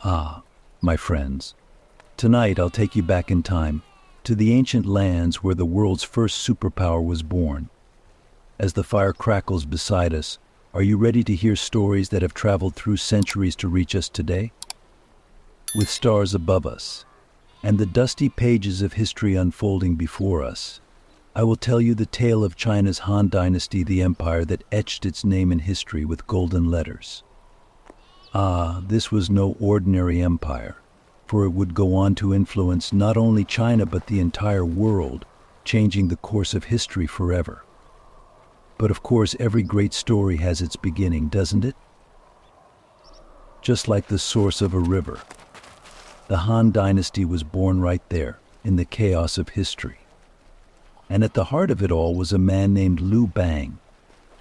Ah, my friends, tonight I'll take you back in time to the ancient lands where the world's first superpower was born. As the fire crackles beside us, are you ready to hear stories that have traveled through centuries to reach us today? With stars above us, and the dusty pages of history unfolding before us, I will tell you the tale of China's Han Dynasty, the empire that etched its name in history with golden letters. Ah, this was no ordinary empire, for it would go on to influence not only China but the entire world, changing the course of history forever. But of course, every great story has its beginning, doesn't it? Just like the source of a river, the Han Dynasty was born right there, in the chaos of history. And at the heart of it all was a man named Liu Bang.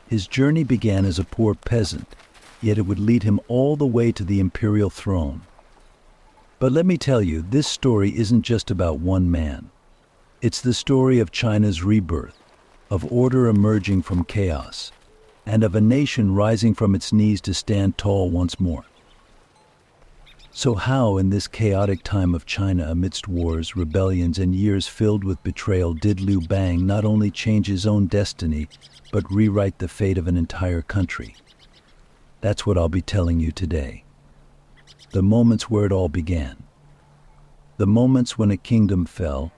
His journey began as a poor peasant, yet it would lead him all the way to the imperial throne. But let me tell you, this story isn't just about one man. It's the story of China's rebirth, of order emerging from chaos, and of a nation rising from its knees to stand tall once more. So how, in this chaotic time of China amidst wars, rebellions, and years filled with betrayal, did Liu Bang not only change his own destiny, but rewrite the fate of an entire country? That's what I'll be telling you today. The moments where it all began. The moments when a kingdom fell,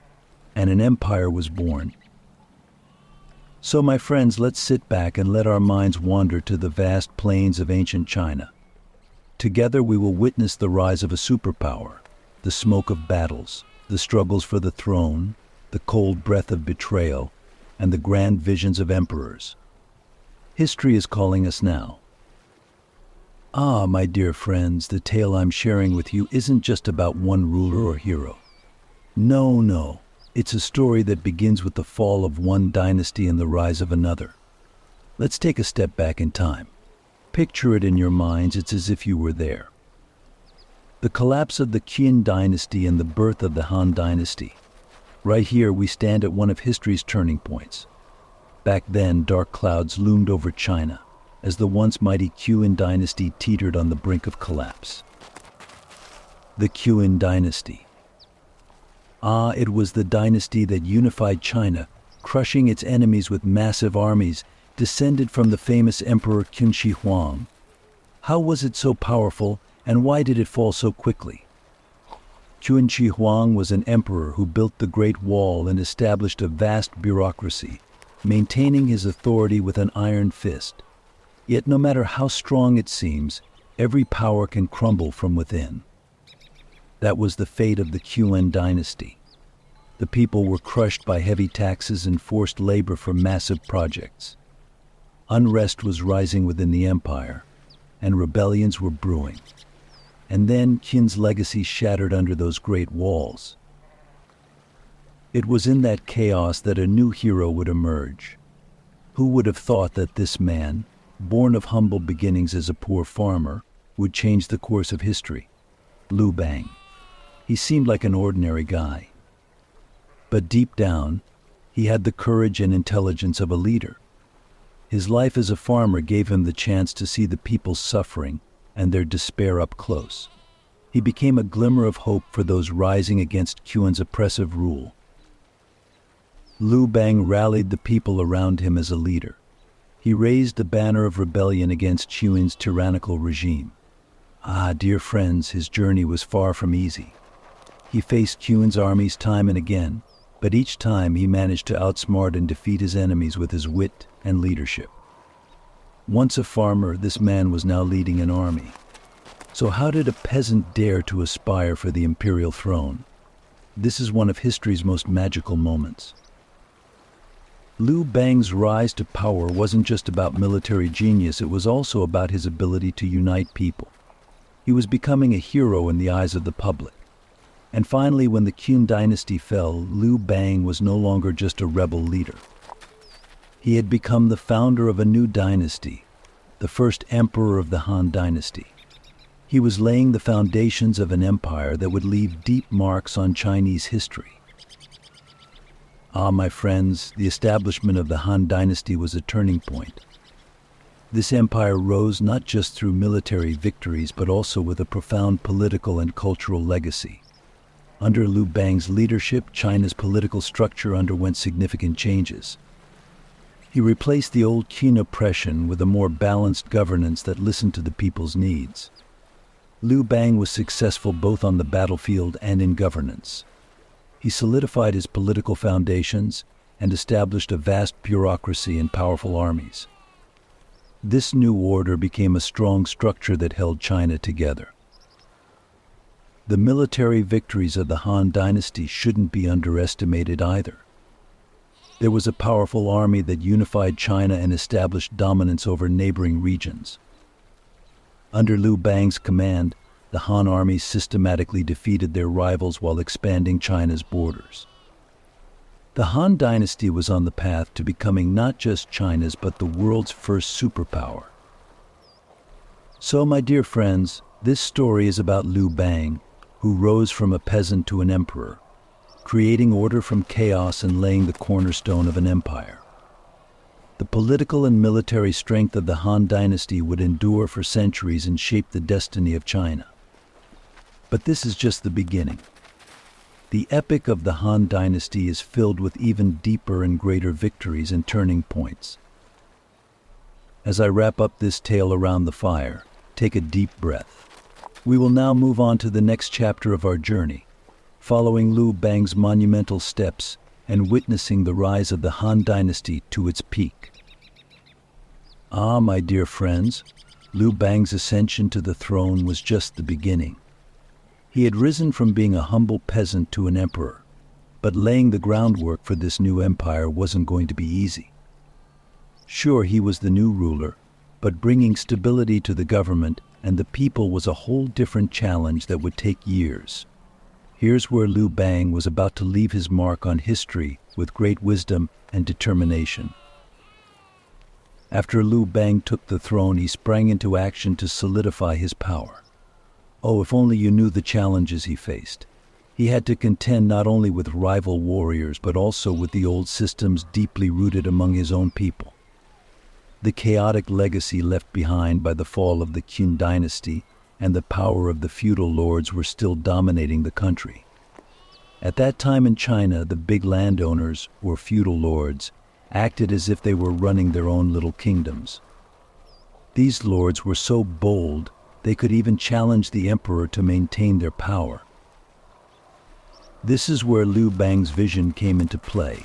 and an empire was born. So my friends, let's sit back and let our minds wander to the vast plains of ancient China. Together we will witness the rise of a superpower, the smoke of battles, the struggles for the throne, the cold breath of betrayal, and the grand visions of emperors. History is calling us now. Ah, my dear friends, the tale I'm sharing with you isn't just about one ruler or hero. No. It's a story that begins with the fall of one dynasty and the rise of another. Let's take a step back in time. Picture it in your minds, it's as if you were there. The collapse of the Xin Dynasty and the birth of the Han Dynasty. Right here we stand at one of history's turning points. Back then, dark clouds loomed over China, as the once mighty Xin Dynasty teetered on the brink of collapse. The Xin Dynasty. Ah, it was the dynasty that unified China, crushing its enemies with massive armies, descended from the famous Emperor Qin Huang. How was it so powerful, and why did it fall so quickly? Qin Huang was an emperor who built the Great Wall and established a vast bureaucracy, maintaining his authority with an iron fist. Yet no matter how strong it seems, every power can crumble from within. That was the fate of the Xin Dynasty. The people were crushed by heavy taxes and forced labor for massive projects. Unrest was rising within the empire, and rebellions were brewing. And then Qin's legacy shattered under those great walls. It was in that chaos that a new hero would emerge. Who would have thought that this man, born of humble beginnings as a poor farmer, would change the course of history? Liu Bang. He seemed like an ordinary guy. But deep down, he had the courage and intelligence of a leader. His life as a farmer gave him the chance to see the people's suffering and their despair up close. He became a glimmer of hope for those rising against Qin's oppressive rule. Liu Bang rallied the people around him as a leader. He raised the banner of rebellion against Qin's tyrannical regime. Ah, dear friends, his journey was far from easy. He faced Qin's armies time and again, but each time he managed to outsmart and defeat his enemies with his wit and leadership. Once a farmer, this man was now leading an army. So how did a peasant dare to aspire for the imperial throne? This is one of history's most magical moments. Liu Bang's rise to power wasn't just about military genius, it was also about his ability to unite people. He was becoming a hero in the eyes of the public. And finally, when the Qin Dynasty fell, Liu Bang was no longer just a rebel leader. He had become the founder of a new dynasty, the first emperor of the Han Dynasty. He was laying the foundations of an empire that would leave deep marks on Chinese history. Ah, my friends, the establishment of the Han Dynasty was a turning point. This empire rose not just through military victories but also with a profound political and cultural legacy. Under Liu Bang's leadership, China's political structure underwent significant changes. He replaced the old Qin oppression with a more balanced governance that listened to the people's needs. Liu Bang was successful both on the battlefield and in governance. He solidified his political foundations and established a vast bureaucracy and powerful armies. This new order became a strong structure that held China together. The military victories of the Han Dynasty shouldn't be underestimated either. There was a powerful army that unified China and established dominance over neighboring regions. Under Liu Bang's command, the Han armies systematically defeated their rivals while expanding China's borders. The Han Dynasty was on the path to becoming not just China's but the world's first superpower. So, my dear friends, this story is about Liu Bang, who rose from a peasant to an emperor, creating order from chaos and laying the cornerstone of an empire. The political and military strength of the Han Dynasty would endure for centuries and shape the destiny of China. But this is just the beginning. The epic of the Han Dynasty is filled with even deeper and greater victories and turning points. As I wrap up this tale around the fire, take a deep breath. We will now move on to the next chapter of our journey, following Liu Bang's monumental steps and witnessing the rise of the Han Dynasty to its peak. Ah, my dear friends, Liu Bang's ascension to the throne was just the beginning. He had risen from being a humble peasant to an emperor, but laying the groundwork for this new empire wasn't going to be easy. Sure, he was the new ruler, but bringing stability to the government and the people was a whole different challenge that would take years. Here's where Liu Bang was about to leave his mark on history with great wisdom and determination. After Liu Bang took the throne, he sprang into action to solidify his power. Oh, if only you knew the challenges he faced. He had to contend not only with rival warriors but also with the old systems deeply rooted among his own people. The chaotic legacy left behind by the fall of the Xin Dynasty and the power of the feudal lords were still dominating the country. At that time in China, the big landowners, or feudal lords, acted as if they were running their own little kingdoms. These lords were so bold, they could even challenge the emperor to maintain their power. This is where Liu Bang's vision came into play.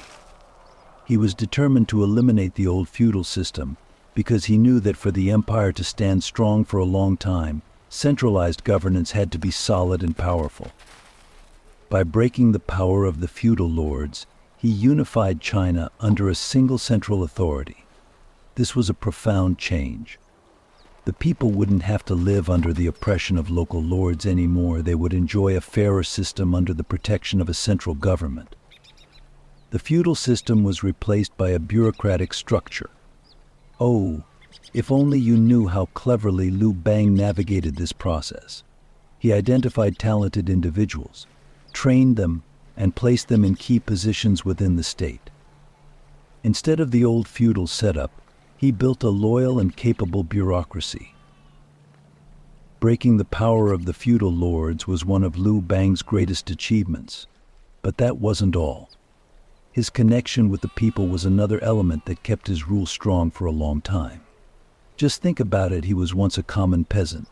He was determined to eliminate the old feudal system because he knew that for the empire to stand strong for a long time, centralized governance had to be solid and powerful. By breaking the power of the feudal lords, he unified China under a single central authority. This was a profound change. The people wouldn't have to live under the oppression of local lords anymore. They would enjoy a fairer system under the protection of a central government. The feudal system was replaced by a bureaucratic structure. Oh, if only you knew how cleverly Liu Bang navigated this process. He identified talented individuals, trained them, and placed them in key positions within the state. Instead of the old feudal setup, he built a loyal and capable bureaucracy. Breaking the power of the feudal lords was one of Liu Bang's greatest achievements. But that wasn't all. His connection with the people was another element that kept his rule strong for a long time. Just think about it, he was once a common peasant.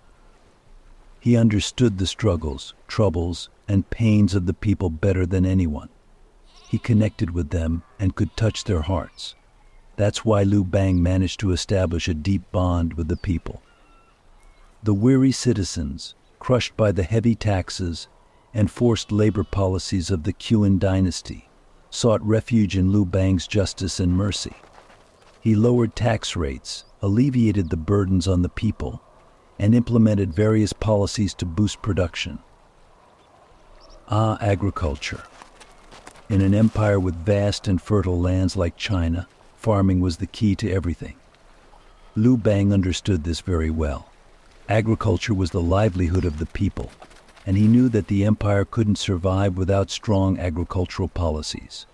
He understood the struggles, troubles, and pains of the people better than anyone. He connected with them and could touch their hearts. That's why Liu Bang managed to establish a deep bond with the people. The weary citizens, crushed by the heavy taxes and forced labor policies of the Xin Dynasty, sought refuge in Liu Bang's justice and mercy. He lowered tax rates, alleviated the burdens on the people, and implemented various policies to boost production. Agriculture. In an empire with vast and fertile lands like China, farming was the key to everything. Liu Bang understood this very well. Agriculture was the livelihood of the people, and he knew that the empire couldn't survive without strong agricultural policies.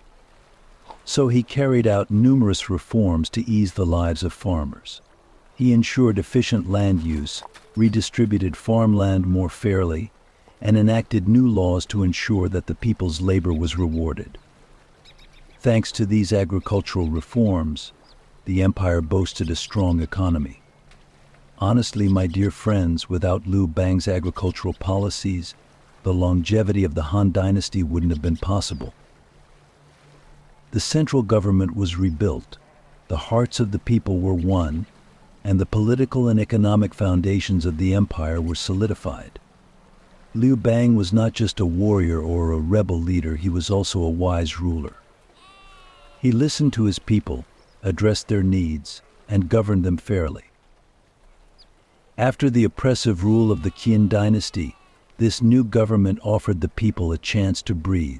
So he carried out numerous reforms to ease the lives of farmers. He ensured efficient land use, redistributed farmland more fairly, and enacted new laws to ensure that the people's labor was rewarded. Thanks to these agricultural reforms, the empire boasted a strong economy. Honestly, my dear friends, without Liu Bang's agricultural policies, the longevity of the Han Dynasty wouldn't have been possible. The central government was rebuilt, the hearts of the people were won, and the political and economic foundations of the empire were solidified. Liu Bang was not just a warrior or a rebel leader, he was also a wise ruler. He listened to his people, addressed their needs, and governed them fairly. After the oppressive rule of the Xin Dynasty, this new government offered the people a chance to breathe.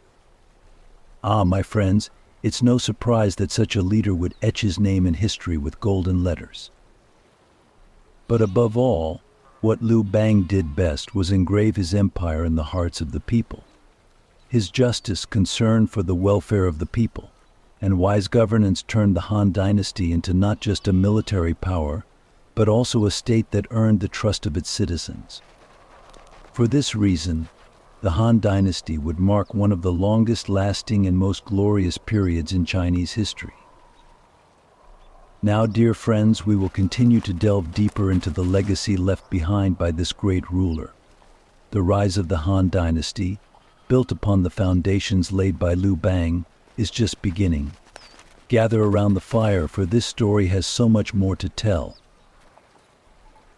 My friends, it's no surprise that such a leader would etch his name in history with golden letters. But above all, what Liu Bang did best was engrave his empire in the hearts of the people. His justice, concern for the welfare of the people, and wise governance turned the Han Dynasty into not just a military power, but also a state that earned the trust of its citizens. For this reason, the Han Dynasty would mark one of the longest-lasting and most glorious periods in Chinese history. Now, dear friends, we will continue to delve deeper into the legacy left behind by this great ruler. The rise of the Han Dynasty, built upon the foundations laid by Liu Bang, is just beginning. Gather around the fire, for this story has so much more to tell.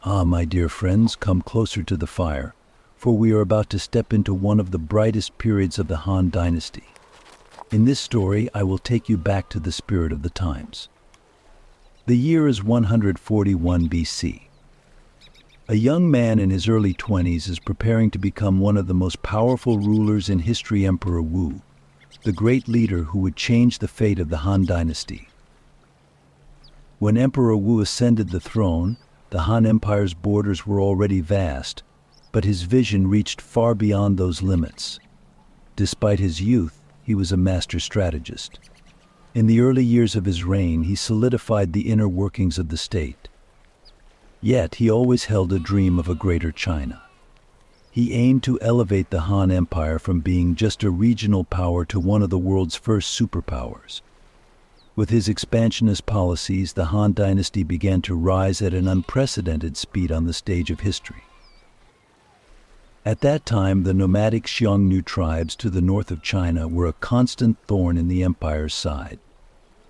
My dear friends, come closer to the fire, for we are about to step into one of the brightest periods of the Han Dynasty. In this story, I will take you back to the spirit of the times. The year is 141 BC. A young man in his early 20s is preparing to become one of the most powerful rulers in history, Emperor Wu, the great leader who would change the fate of the Han Dynasty. When Emperor Wu ascended the throne, the Han Empire's borders were already vast, but his vision reached far beyond those limits. Despite his youth, he was a master strategist. In the early years of his reign, he solidified the inner workings of the state. Yet he always held a dream of a greater China. He aimed to elevate the Han Empire from being just a regional power to one of the world's first superpowers. With his expansionist policies, the Han Dynasty began to rise at an unprecedented speed on the stage of history. At that time, the nomadic Xiongnu tribes to the north of China were a constant thorn in the empire's side.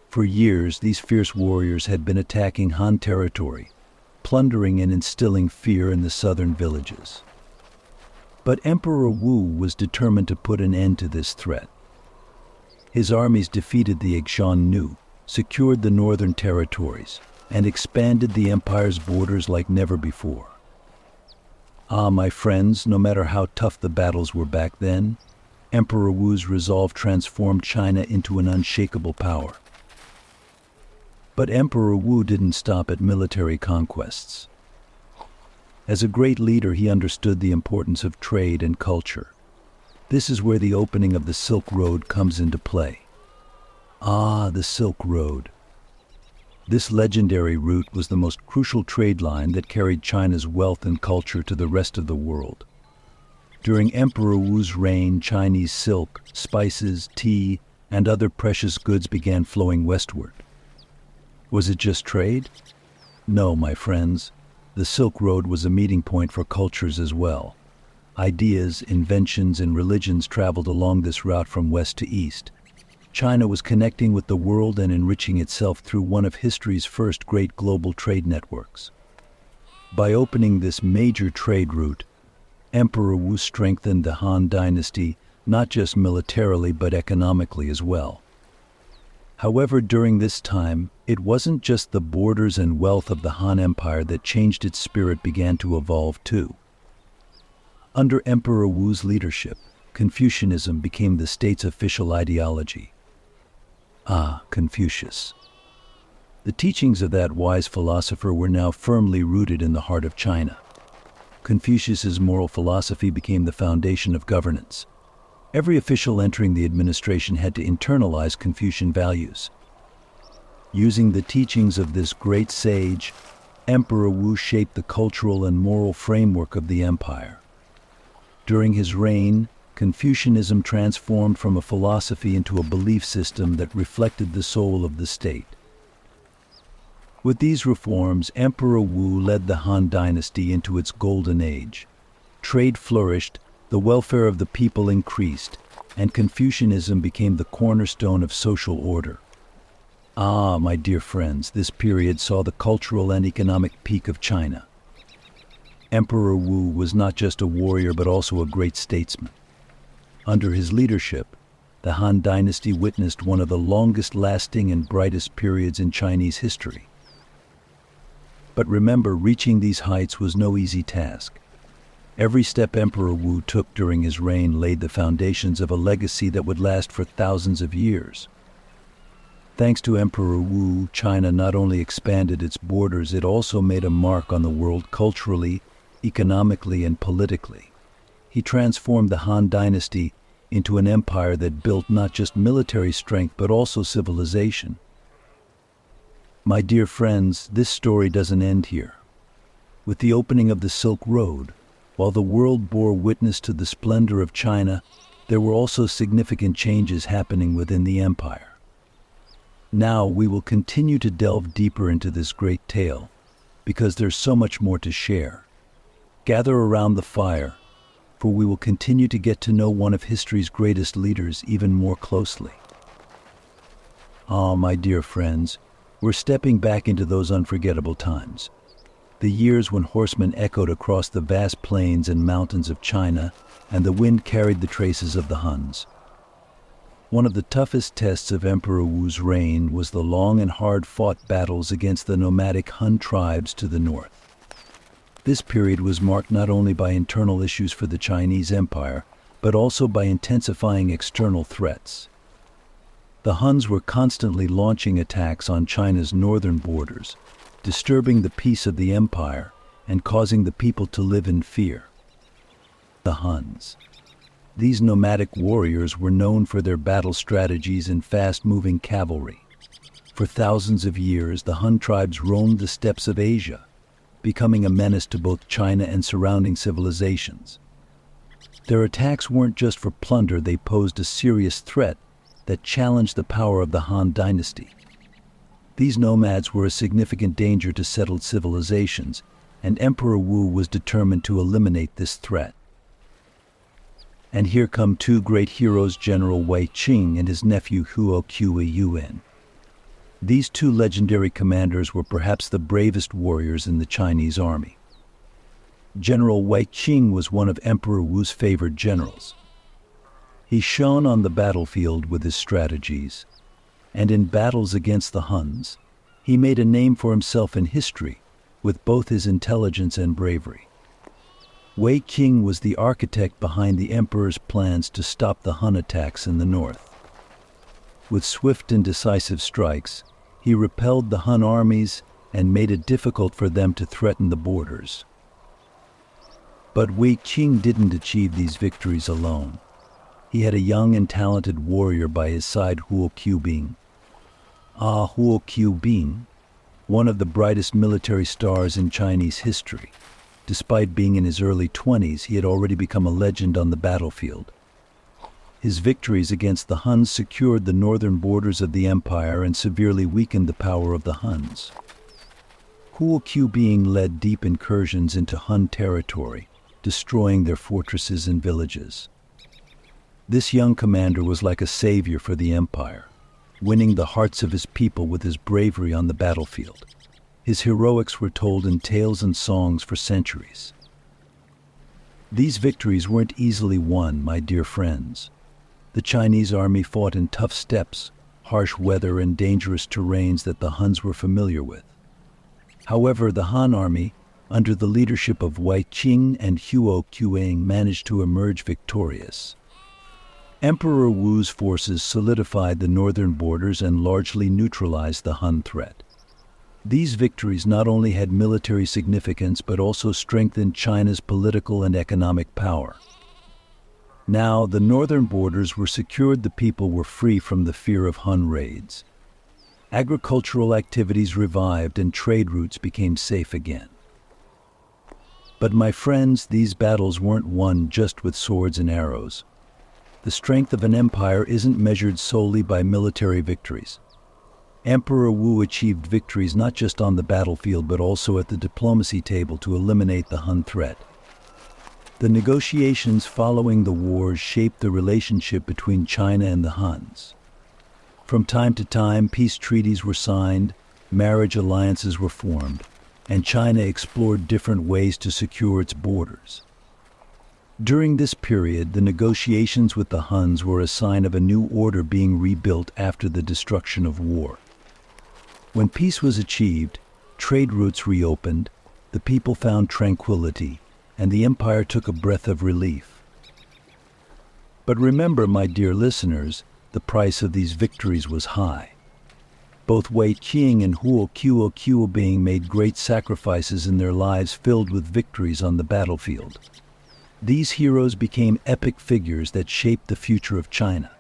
For years, these fierce warriors had been attacking Han territory, plundering and instilling fear in the southern villages. But Emperor Wu was determined to put an end to this threat. His armies defeated the Xiongnu, secured the northern territories, and expanded the empire's borders like never before. My friends, no matter how tough the battles were back then, Emperor Wu's resolve transformed China into an unshakable power. But Emperor Wu didn't stop at military conquests. As a great leader, he understood the importance of trade and culture. This is where the opening of the Silk Road comes into play. The Silk Road. This legendary route was the most crucial trade line that carried China's wealth and culture to the rest of the world. During Emperor Wu's reign, Chinese silk, spices, tea, and other precious goods began flowing westward. Was it just trade? No, my friends. The Silk Road was a meeting point for cultures as well. Ideas, inventions, and religions traveled along this route from west to east. China was connecting with the world and enriching itself through one of history's first great global trade networks. By opening this major trade route, Emperor Wu strengthened the Han Dynasty not just militarily but economically as well. However, during this time, it wasn't just the borders and wealth of the Han Empire that changed. Its spirit began to evolve too. Under Emperor Wu's leadership, Confucianism became the state's official ideology. Confucius. The teachings of that wise philosopher were now firmly rooted in the heart of China. Confucius's moral philosophy became the foundation of governance. Every official entering the administration had to internalize Confucian values. Using the teachings of this great sage, Emperor Wu shaped the cultural and moral framework of the empire. During his reign, Confucianism transformed from a philosophy into a belief system that reflected the soul of the state. With these reforms, Emperor Wu led the Han Dynasty into its golden age. Trade flourished, the welfare of the people increased, and Confucianism became the cornerstone of social order. Ah, my dear friends, this period saw the cultural and economic peak of China. Emperor Wu was not just a warrior but also a great statesman. Under his leadership, the Han Dynasty witnessed one of the longest-lasting and brightest periods in Chinese history. But remember, reaching these heights was no easy task. Every step Emperor Wu took during his reign laid the foundations of a legacy that would last for thousands of years. Thanks to Emperor Wu, China not only expanded its borders, it also made a mark on the world culturally, economically, and politically. He transformed the Han Dynasty into an empire that built not just military strength but also civilization. My dear friends, this story doesn't end here. With the opening of the Silk Road, while the world bore witness to the splendor of China, there were also significant changes happening within the empire. Now we will continue to delve deeper into this great tale, because there's so much more to share. Gather around the fire, for we will continue to get to know one of history's greatest leaders even more closely. Ah, my dear friends, we're stepping back into those unforgettable times. The years when horsemen echoed across the vast plains and mountains of China, and the wind carried the traces of the Huns. One of the toughest tests of Emperor Wu's reign was the long and hard-fought battles against the nomadic Han tribes to the north. This period was marked not only by internal issues for the Chinese Empire, but also by intensifying external threats. The Huns were constantly launching attacks on China's northern borders, disturbing the peace of the empire and causing the people to live in fear. The Huns. These nomadic warriors were known for their battle strategies and fast-moving cavalry. For thousands of years, the Han tribes roamed the steppes of Asia, becoming a menace to both China and surrounding civilizations. Their attacks weren't just for plunder, they posed a serious threat that challenged the power of the Han Dynasty. These nomads were a significant danger to settled civilizations, and Emperor Wu was determined to eliminate this threat. And here come two great heroes, General Wei Qing and his nephew Huo Qiyuan. These two legendary commanders were perhaps the bravest warriors in the Chinese army. General Wei Qing was one of Emperor Wu's favored generals. He shone on the battlefield with his strategies, and in battles against the Huns, he made a name for himself in history with both his intelligence and bravery. Wei Qing was the architect behind the emperor's plans to stop the Han attacks in the north. With swift and decisive strikes, he repelled the Han armies and made it difficult for them to threaten the borders. But Wei Qing didn't achieve these victories alone. He had a young and talented warrior by his side, Huo Qiyuan. Huo Qiyuan, one of the brightest military stars in Chinese history. Despite being in his early 20s, he had already become a legend on the battlefield. His victories against the Huns secured the northern borders of the empire and severely weakened the power of the Huns. Huo Qiyuan led deep incursions into Han territory, destroying their fortresses and villages. This young commander was like a savior for the empire, winning the hearts of his people with his bravery on the battlefield. His heroics were told in tales and songs for centuries. These victories weren't easily won, my dear friends. The Chinese army fought in tough steppes, harsh weather, and dangerous terrains that the Huns were familiar with. However, the Han army, under the leadership of Wei Qing and Huo Qiyuan, managed to emerge victorious. Emperor Wu's forces solidified the northern borders and largely neutralized the Han threat. These victories not only had military significance but also strengthened China's political and economic power. Now, the northern borders were secured, the people were free from the fear of Han raids. Agricultural activities revived and trade routes became safe again. But my friends, these battles weren't won just with swords and arrows. The strength of an empire isn't measured solely by military victories. Emperor Wu achieved victories not just on the battlefield but also at the diplomacy table to eliminate the Han threat. The negotiations following the wars shaped the relationship between China and the Huns. From time to time, peace treaties were signed, marriage alliances were formed, and China explored different ways to secure its borders. During this period, the negotiations with the Huns were a sign of a new order being rebuilt after the destruction of war. When peace was achieved, trade routes reopened, the people found tranquility, and the empire took a breath of relief. But remember, my dear listeners, the price of these victories was high. Both Wei Qing and Huo Qiuqiu made great sacrifices in their lives filled with victories on the battlefield. These heroes became epic figures that shaped the future of China.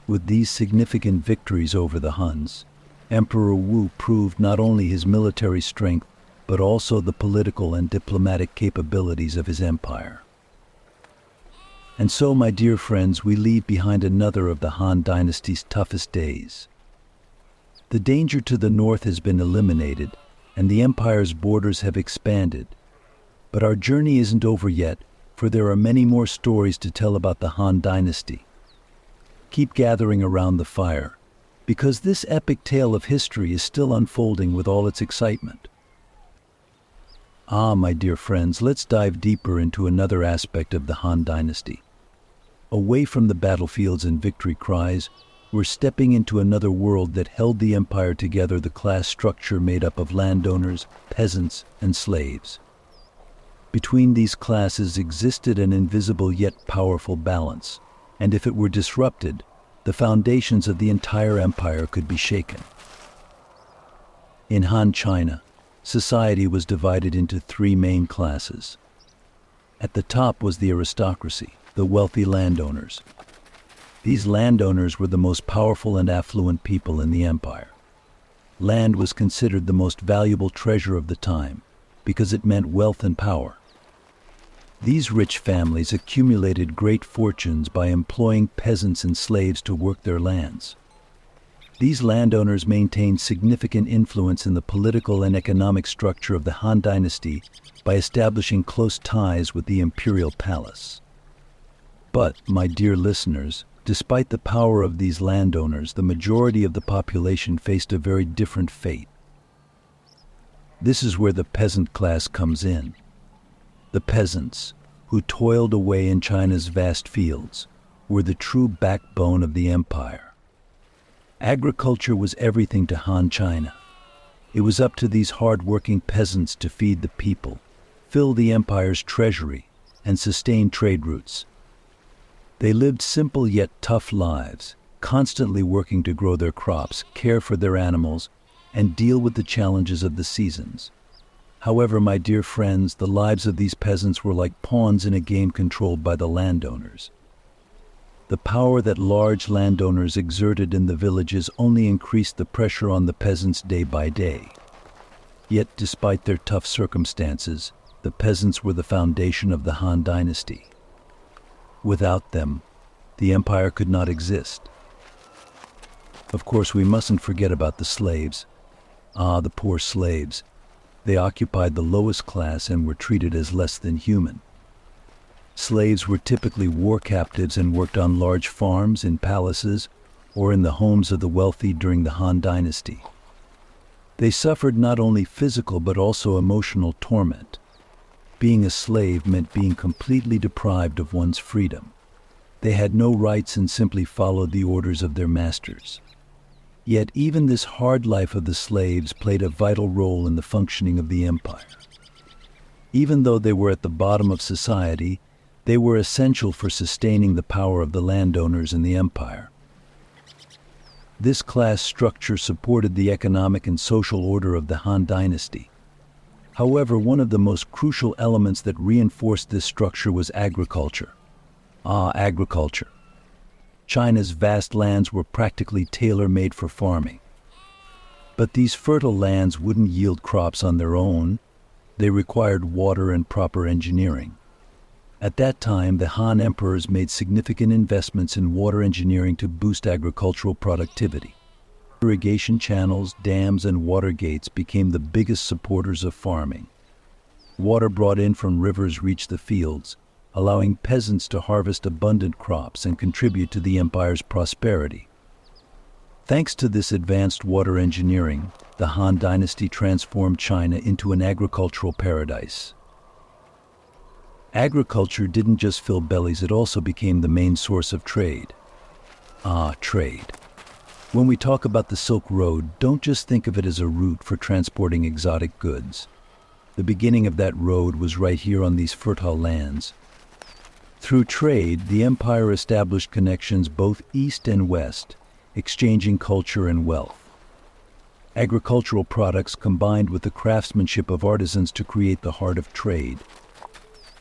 With these significant victories over the Huns, Emperor Wu proved not only his military strength, but also the political and diplomatic capabilities of his empire. And so, my dear friends, we leave behind another of the Han Dynasty's toughest days. The danger to the north has been eliminated, and the empire's borders have expanded. But our journey isn't over yet, for there are many more stories to tell about the Han Dynasty. Keep gathering around the fire, because this epic tale of history is still unfolding with all its excitement. My dear friends, let's dive deeper into another aspect of the Han Dynasty. Away from the battlefields and victory cries, we're stepping into another world that held the empire together, the class structure made up of landowners, peasants, and slaves. Between these classes existed an invisible yet powerful balance, and if it were disrupted, the foundations of the entire empire could be shaken. In Han China, society was divided into three main classes. At the top was the aristocracy, the wealthy landowners. These landowners were the most powerful and affluent people in the empire. Land was considered the most valuable treasure of the time because it meant wealth and power. These rich families accumulated great fortunes by employing peasants and slaves to work their lands. These landowners maintained significant influence in the political and economic structure of the Han Dynasty by establishing close ties with the imperial palace. But, my dear listeners, despite the power of these landowners, the majority of the population faced a very different fate. This is where the peasant class comes in. The peasants, who toiled away in China's vast fields, were the true backbone of the empire. Agriculture was everything to Han China. It was up to these hard-working peasants to feed the people, fill the empire's treasury, and sustain trade routes. They lived simple yet tough lives, constantly working to grow their crops, care for their animals, and deal with the challenges of the seasons. However, my dear friends, the lives of these peasants were like pawns in a game controlled by the landowners. The power that large landowners exerted in the villages only increased the pressure on the peasants day by day. Yet, despite their tough circumstances, the peasants were the foundation of the Han Dynasty. Without them, the empire could not exist. Of course, we mustn't forget about the slaves. The poor slaves. They occupied the lowest class and were treated as less than human. Slaves were typically war captives and worked on large farms, in palaces, or in the homes of the wealthy during the Han Dynasty. They suffered not only physical but also emotional torment. Being a slave meant being completely deprived of one's freedom. They had no rights and simply followed the orders of their masters. Yet even this hard life of the slaves played a vital role in the functioning of the empire. Even though they were at the bottom of society, they were essential for sustaining the power of the landowners in the empire. This class structure supported the economic and social order of the Han Dynasty. However, one of the most crucial elements that reinforced this structure was agriculture. Agriculture. China's vast lands were practically tailor-made for farming. But these fertile lands wouldn't yield crops on their own. They required water and proper engineering. At that time, the Han emperors made significant investments in water engineering to boost agricultural productivity. Irrigation channels, dams, and water gates became the biggest supporters of farming. Water brought in from rivers reached the fields, allowing peasants to harvest abundant crops and contribute to the empire's prosperity. Thanks to this advanced water engineering, the Han Dynasty transformed China into an agricultural paradise. Agriculture didn't just fill bellies, it also became the main source of trade. Trade. When we talk about the Silk Road, don't just think of it as a route for transporting exotic goods. The beginning of that road was right here on these fertile lands. Through trade, the empire established connections both east and west, exchanging culture and wealth. Agricultural products combined with the craftsmanship of artisans to create the heart of trade.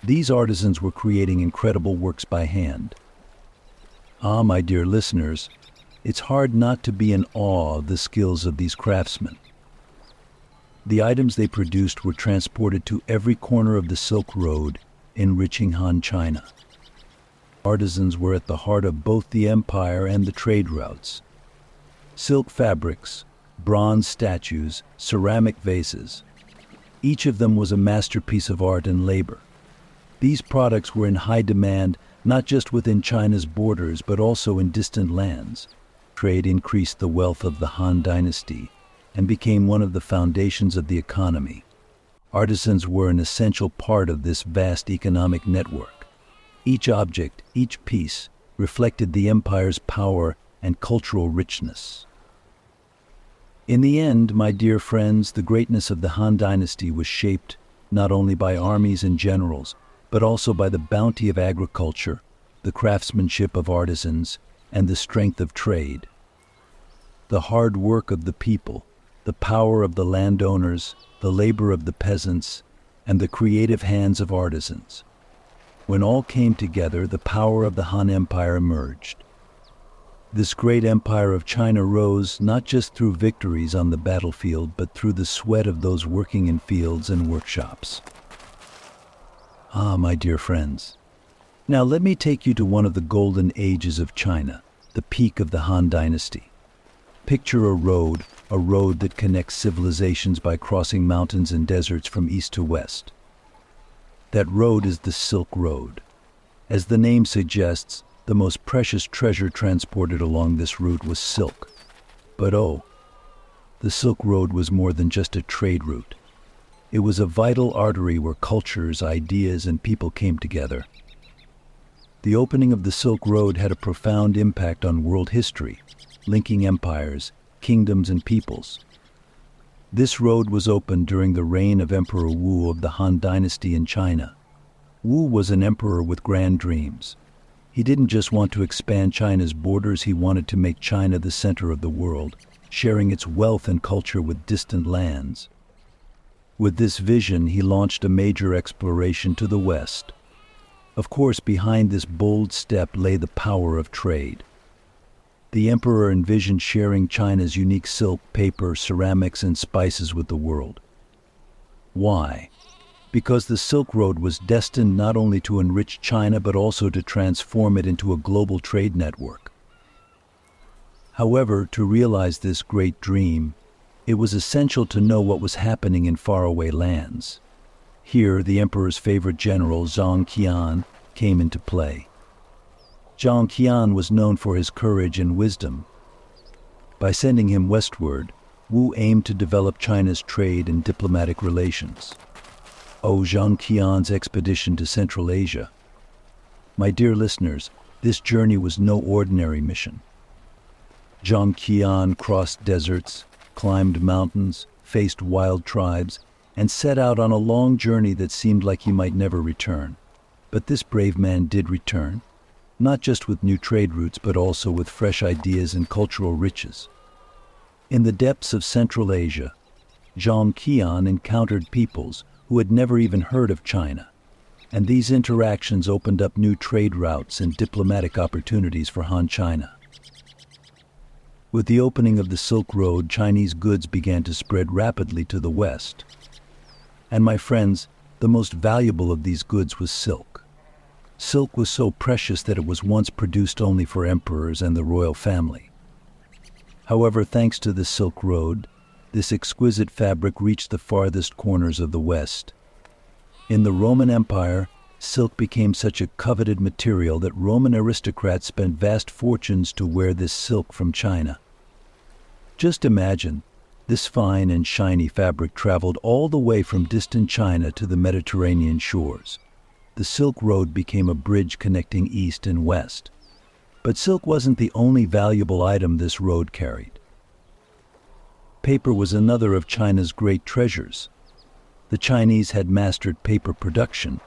These artisans were creating incredible works by hand. My dear listeners, it's hard not to be in awe of the skills of these craftsmen. The items they produced were transported to every corner of the Silk Road, enriching Han China. Artisans were at the heart of both the empire and the trade routes. Silk fabrics, bronze statues, ceramic vases. Each of them was a masterpiece of art and labor. These products were in high demand not just within China's borders but also in distant lands. Trade increased the wealth of the Han Dynasty and became one of the foundations of the economy. Artisans were an essential part of this vast economic network. Each object, each piece, reflected the empire's power and cultural richness. In the end, my dear friends, the greatness of the Han Dynasty was shaped not only by armies and generals, but also by the bounty of agriculture, the craftsmanship of artisans, and the strength of trade. The hard work of the people, the power of the landowners, the labor of the peasants, and the creative hands of artisans. When all came together, the power of the Han Empire emerged. This great empire of China rose not just through victories on the battlefield, but through the sweat of those working in fields and workshops. My dear friends. Now let me take you to one of the golden ages of China, the peak of the Han Dynasty. Picture a road that connects civilizations by crossing mountains and deserts from east to west. That road is the Silk Road. As the name suggests, the most precious treasure transported along this route was silk. But the Silk Road was more than just a trade route. It was a vital artery where cultures, ideas, and people came together. The opening of the Silk Road had a profound impact on world history, linking empires, kingdoms, and peoples. This road was opened during the reign of Emperor Wu of the Han Dynasty in China. Wu was an emperor with grand dreams. He didn't just want to expand China's borders, he wanted to make China the center of the world, sharing its wealth and culture with distant lands. With this vision, he launched a major exploration to the west. Of course, behind this bold step lay the power of trade. The emperor envisioned sharing China's unique silk, paper, ceramics, and spices with the world. Why? Because the Silk Road was destined not only to enrich China but also to transform it into a global trade network. However, to realize this great dream, it was essential to know what was happening in faraway lands. Here, the emperor's favorite general, Zhang Qian, came into play. Zhang Qian was known for his courage and wisdom. By sending him westward, Wu aimed to develop China's trade and diplomatic relations. Zhang Qian's expedition to Central Asia. My dear listeners, this journey was no ordinary mission. Zhang Qian crossed deserts, climbed mountains, faced wild tribes, and set out on a long journey that seemed like he might never return. But this brave man did return, not just with new trade routes, but also with fresh ideas and cultural riches. In the depths of Central Asia, Zhang Qian encountered peoples who had never even heard of China, and these interactions opened up new trade routes and diplomatic opportunities for Han China. With the opening of the Silk Road, Chinese goods began to spread rapidly to the West. And my friends, the most valuable of these goods was silk. Silk was so precious that it was once produced only for emperors and the royal family. However, thanks to the Silk Road, this exquisite fabric reached the farthest corners of the West. In the Roman Empire, silk became such a coveted material that Roman aristocrats spent vast fortunes to wear this silk from China. Just imagine, this fine and shiny fabric traveled all the way from distant China to the Mediterranean shores. The Silk Road became a bridge connecting East and West. But silk wasn't the only valuable item this road carried. Paper was another of China's great treasures. The Chinese had mastered paper production,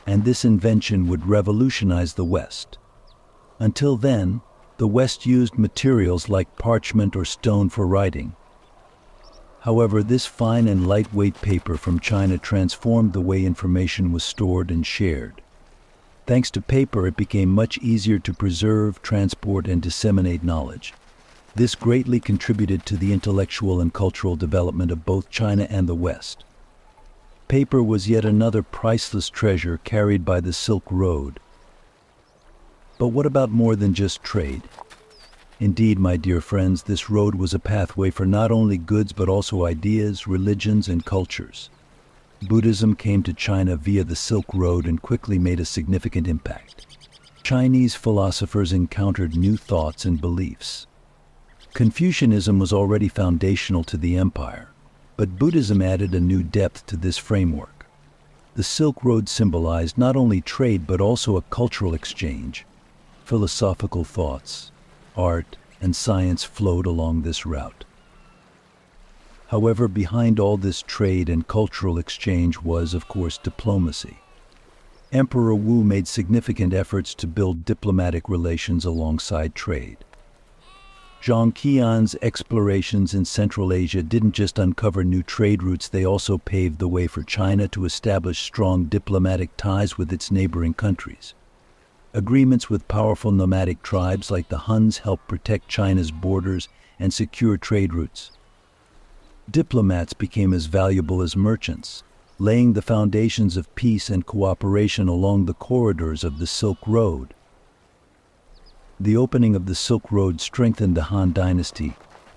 and this invention would revolutionize the West. Until then, the West used materials like parchment or stone for writing. However, this fine and lightweight paper from China transformed the way information was stored and shared. Thanks to paper, it became much easier to preserve, transport, and disseminate knowledge. This greatly contributed to the intellectual and cultural development of both China and the West. Paper was yet another priceless treasure carried by the Silk Road. But what about more than just trade? Indeed, my dear friends, this road was a pathway for not only goods but also ideas, religions, and cultures. Buddhism came to China via the Silk Road and quickly made a significant impact. Chinese philosophers encountered new thoughts and beliefs. Confucianism was already foundational to the empire, but Buddhism added a new depth to this framework. The Silk Road symbolized not only trade but also a cultural exchange. Philosophical thoughts, art, and science flowed along this route. However, behind all this trade and cultural exchange was, of course, diplomacy. Emperor Wu made significant efforts to build diplomatic relations alongside trade. Zhang Qian's explorations in Central Asia didn't just uncover new trade routes, they also paved the way for China to establish strong diplomatic ties with its neighboring countries. Agreements with powerful nomadic tribes like the Huns helped protect China's borders and secure trade routes. Diplomats became as valuable as merchants, laying the foundations of peace and cooperation along the corridors of the Silk Road. The opening of the Silk Road strengthened the Han Dynasty,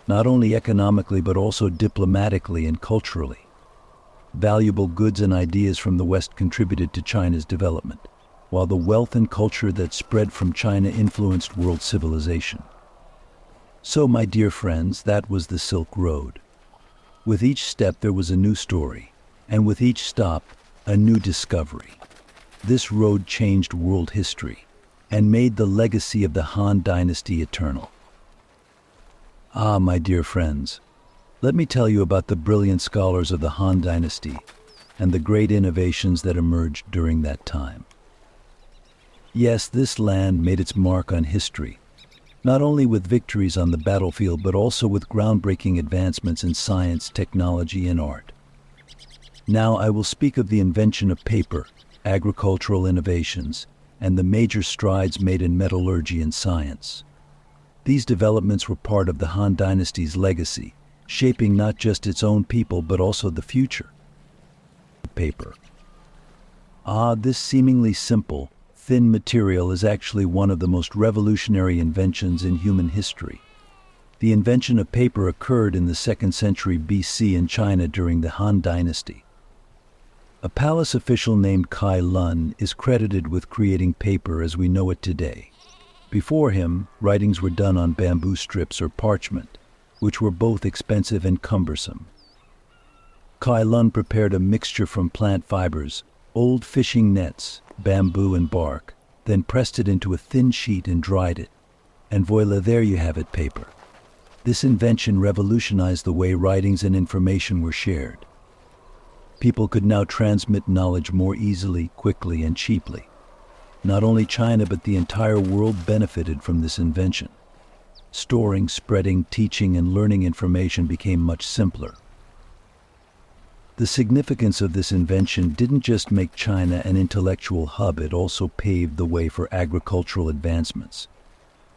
not only economically but also diplomatically and culturally. Valuable goods and ideas from the West contributed to China's development, while the wealth and culture that spread from China influenced world civilization. So, my dear friends, that was the Silk Road. With each step there was a new story, and with each stop, a new discovery. This road changed world history and made the legacy of the Han Dynasty eternal. Ah, my dear friends, let me tell you about the brilliant scholars of the Han Dynasty and the great innovations that emerged during that time. Yes, this land made its mark on history, not only with victories on the battlefield but also with groundbreaking advancements in science, technology, and art. Now I will speak of the invention of paper, agricultural innovations, and the major strides made in metallurgy and science. These developments were part of the Han Dynasty's legacy, shaping not just its own people but also the future. Paper. Ah, this seemingly simple, thin material is actually one of the most revolutionary inventions in human history. The invention of paper occurred in the 2nd century BC in China during the Han Dynasty. A palace official named Kai Lun is credited with creating paper as we know it today. Before him, writings were done on bamboo strips or parchment, which were both expensive and cumbersome. Kai Lun prepared a mixture from plant fibers, old fishing nets, bamboo and bark, then pressed it into a thin sheet and dried it. And voila, there you have it, paper. This invention revolutionized the way writings and information were shared. People could now transmit knowledge more easily, quickly, and cheaply. Not only China but the entire world benefited from this invention. Storing, spreading, teaching, and learning information became much simpler. The significance of this invention didn't just make China an intellectual hub, it also paved the way for agricultural advancements.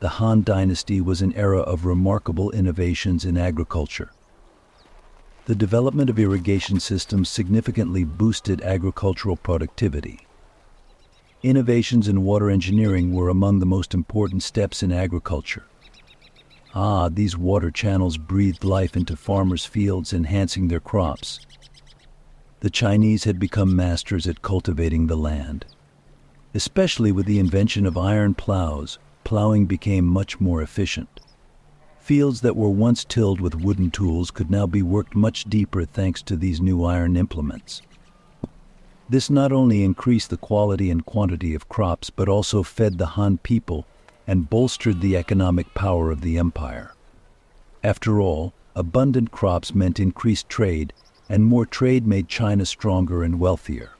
the Han Dynasty was an era of remarkable innovations in agriculture. The development of irrigation systems significantly boosted agricultural productivity. Innovations in water engineering were among the most important steps in agriculture. These water channels breathed life into farmers' fields, enhancing their crops. The Chinese had become masters at cultivating the land. Especially with the invention of iron plows, plowing became much more efficient. Fields that were once tilled with wooden tools could now be worked much deeper thanks to these new iron implements. This not only increased the quality and quantity of crops but also fed the Han people and bolstered the economic power of the empire. After all, abundant crops meant increased trade, and more trade made China stronger and wealthier.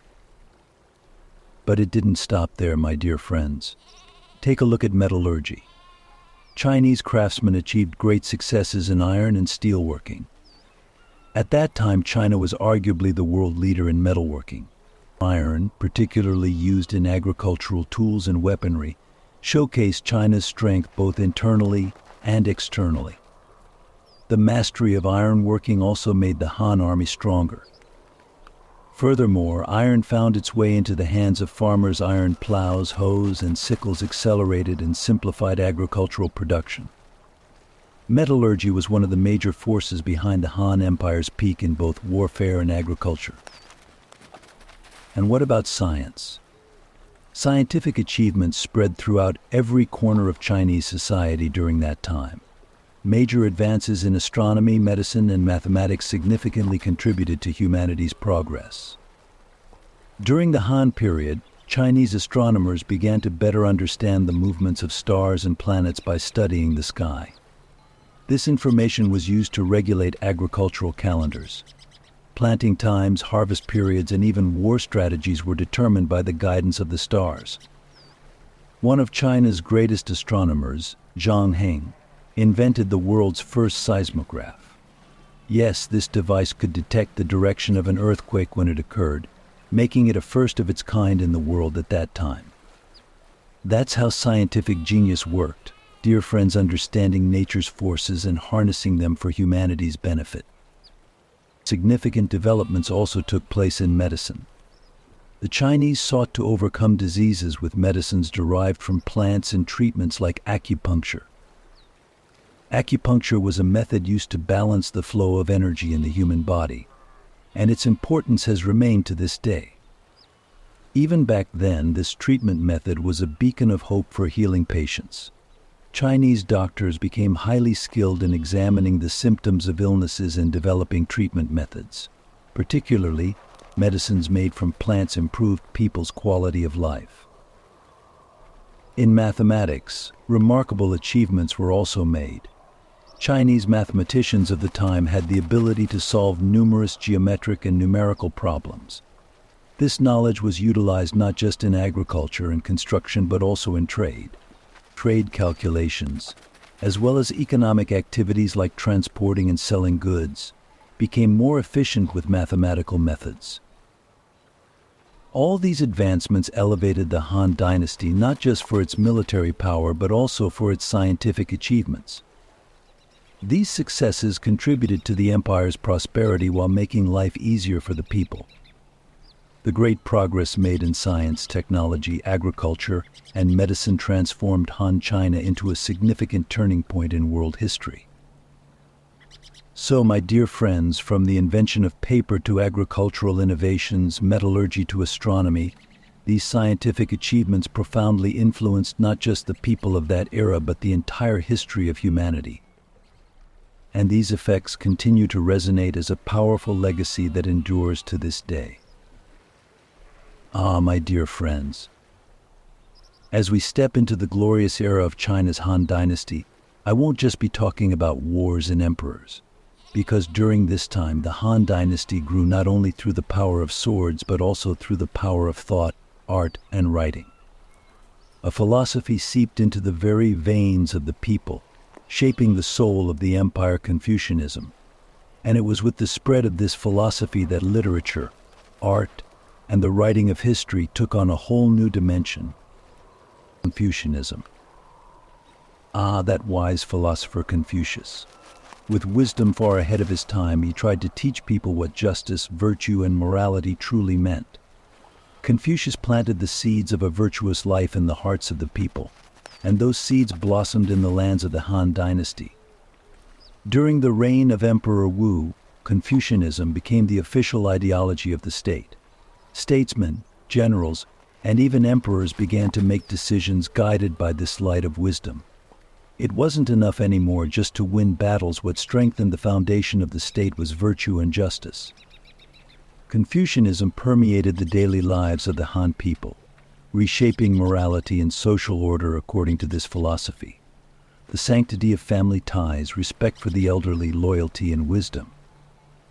But it didn't stop there, my dear friends. Take a look at metallurgy. Chinese craftsmen achieved great successes in iron and steelworking. At that time, China was arguably the world leader in metalworking. Iron, particularly used in agricultural tools and weaponry, showcased China's strength both internally and externally. The mastery of ironworking also made the Han army stronger. Furthermore, iron found its way into the hands of farmers. Iron plows, hoes, and sickles accelerated and simplified agricultural production. Metallurgy was one of the major forces behind the Han Empire's peak in both warfare and agriculture. And what about science? Scientific achievements spread throughout every corner of Chinese society during that time. Major advances in astronomy, medicine, and mathematics significantly contributed to humanity's progress. During the Han period, Chinese astronomers began to better understand the movements of stars and planets by studying the sky. This information was used to regulate agricultural calendars. Planting times, harvest periods, and even war strategies were determined by the guidance of the stars. One of China's greatest astronomers, Zhang Heng, invented the world's first seismograph. Yes, this device could detect the direction of an earthquake when it occurred, making it a first of its kind in the world at that time. That's how scientific genius worked, dear friends, understanding nature's forces and harnessing them for humanity's benefit. Significant developments also took place in medicine. The Chinese sought to overcome diseases with medicines derived from plants and treatments like acupuncture. Acupuncture was a method used to balance the flow of energy in the human body, and its importance has remained to this day. Even back then, this treatment method was a beacon of hope for healing patients. Chinese doctors became highly skilled in examining the symptoms of illnesses and developing treatment methods. Particularly, medicines made from plants improved people's quality of life. In mathematics, remarkable achievements were also made. Chinese mathematicians of the time had the ability to solve numerous geometric and numerical problems. This knowledge was utilized not just in agriculture and construction but also in trade calculations, as well as economic activities like transporting and selling goods, became more efficient with mathematical methods. All these advancements elevated the Han Dynasty not just for its military power but also for its scientific achievements. These successes contributed to the empire's prosperity while making life easier for the people. The great progress made in science, technology, agriculture, and medicine transformed Han China into a significant turning point in world history. So, my dear friends, from the invention of paper to agricultural innovations, metallurgy to astronomy, these scientific achievements profoundly influenced not just the people of that era but the entire history of humanity. And these effects continue to resonate as a powerful legacy that endures to this day. My dear friends, as we step into the glorious era of China's Han Dynasty, I won't just be talking about wars and emperors, because during this time the Han Dynasty grew not only through the power of swords but also through the power of thought, art, and writing. A philosophy seeped into the very veins of the people, shaping the soul of the empire, Confucianism. And it was with the spread of this philosophy that literature, art, and the writing of history took on a whole new dimension: Confucianism. Ah, that wise philosopher Confucius. With wisdom far ahead of his time, he tried to teach people what justice, virtue, and morality truly meant. Confucius planted the seeds of a virtuous life in the hearts of the people, and those seeds blossomed in the lands of the Han Dynasty. During the reign of Emperor Wu, Confucianism became the official ideology of the state. Statesmen, generals, and even emperors began to make decisions guided by this light of wisdom. It wasn't enough anymore just to win battles. What strengthened the foundation of the state was virtue and justice. Confucianism permeated the daily lives of the Han people, reshaping morality and social order according to this philosophy. The sanctity of family ties, respect for the elderly, loyalty, and wisdom.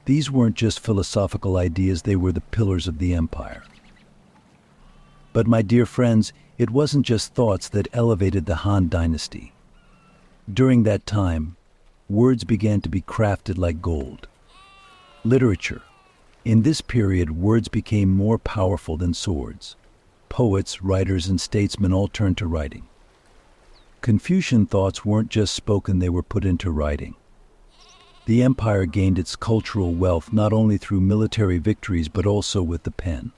These weren't just philosophical ideas, they were the pillars of the empire. But my dear friends, it wasn't just thoughts that elevated the Han Dynasty. During that time, words began to be crafted like gold. Literature. In this period, words became more powerful than swords. Poets, writers, and statesmen all turned to writing. Confucian thoughts weren't just spoken, they were put into writing. The empire gained its cultural wealth not only through military victories but also with the pen.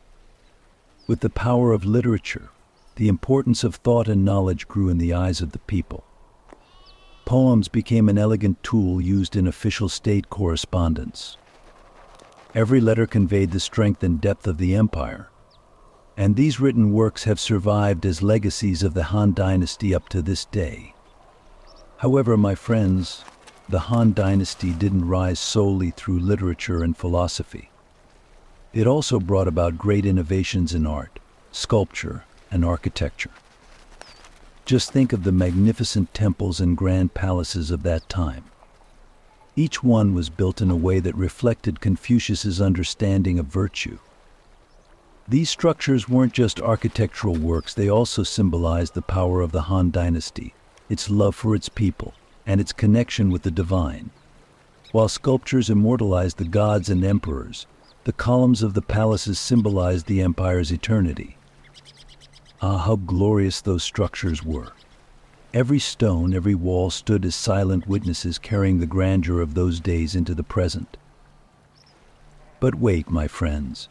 With the power of literature, the importance of thought and knowledge grew in the eyes of the people. Poems became an elegant tool used in official state correspondence. Every letter conveyed the strength and depth of the empire, and these written works have survived as legacies of the Han Dynasty up to this day. However, my friends, the Han Dynasty didn't rise solely through literature and philosophy. It also brought about great innovations in art, sculpture, and architecture. Just think of the magnificent temples and grand palaces of that time. Each one was built in a way that reflected Confucius's understanding of virtue. These structures weren't just architectural works, they also symbolized the power of the Han Dynasty, its love for its people, and its connection with the divine. While sculptures immortalized the gods and emperors, the columns of the palaces symbolized the empire's eternity. Ah, how glorious those structures were. Every stone, every wall stood as silent witnesses carrying the grandeur of those days into the present. But wait, my friends.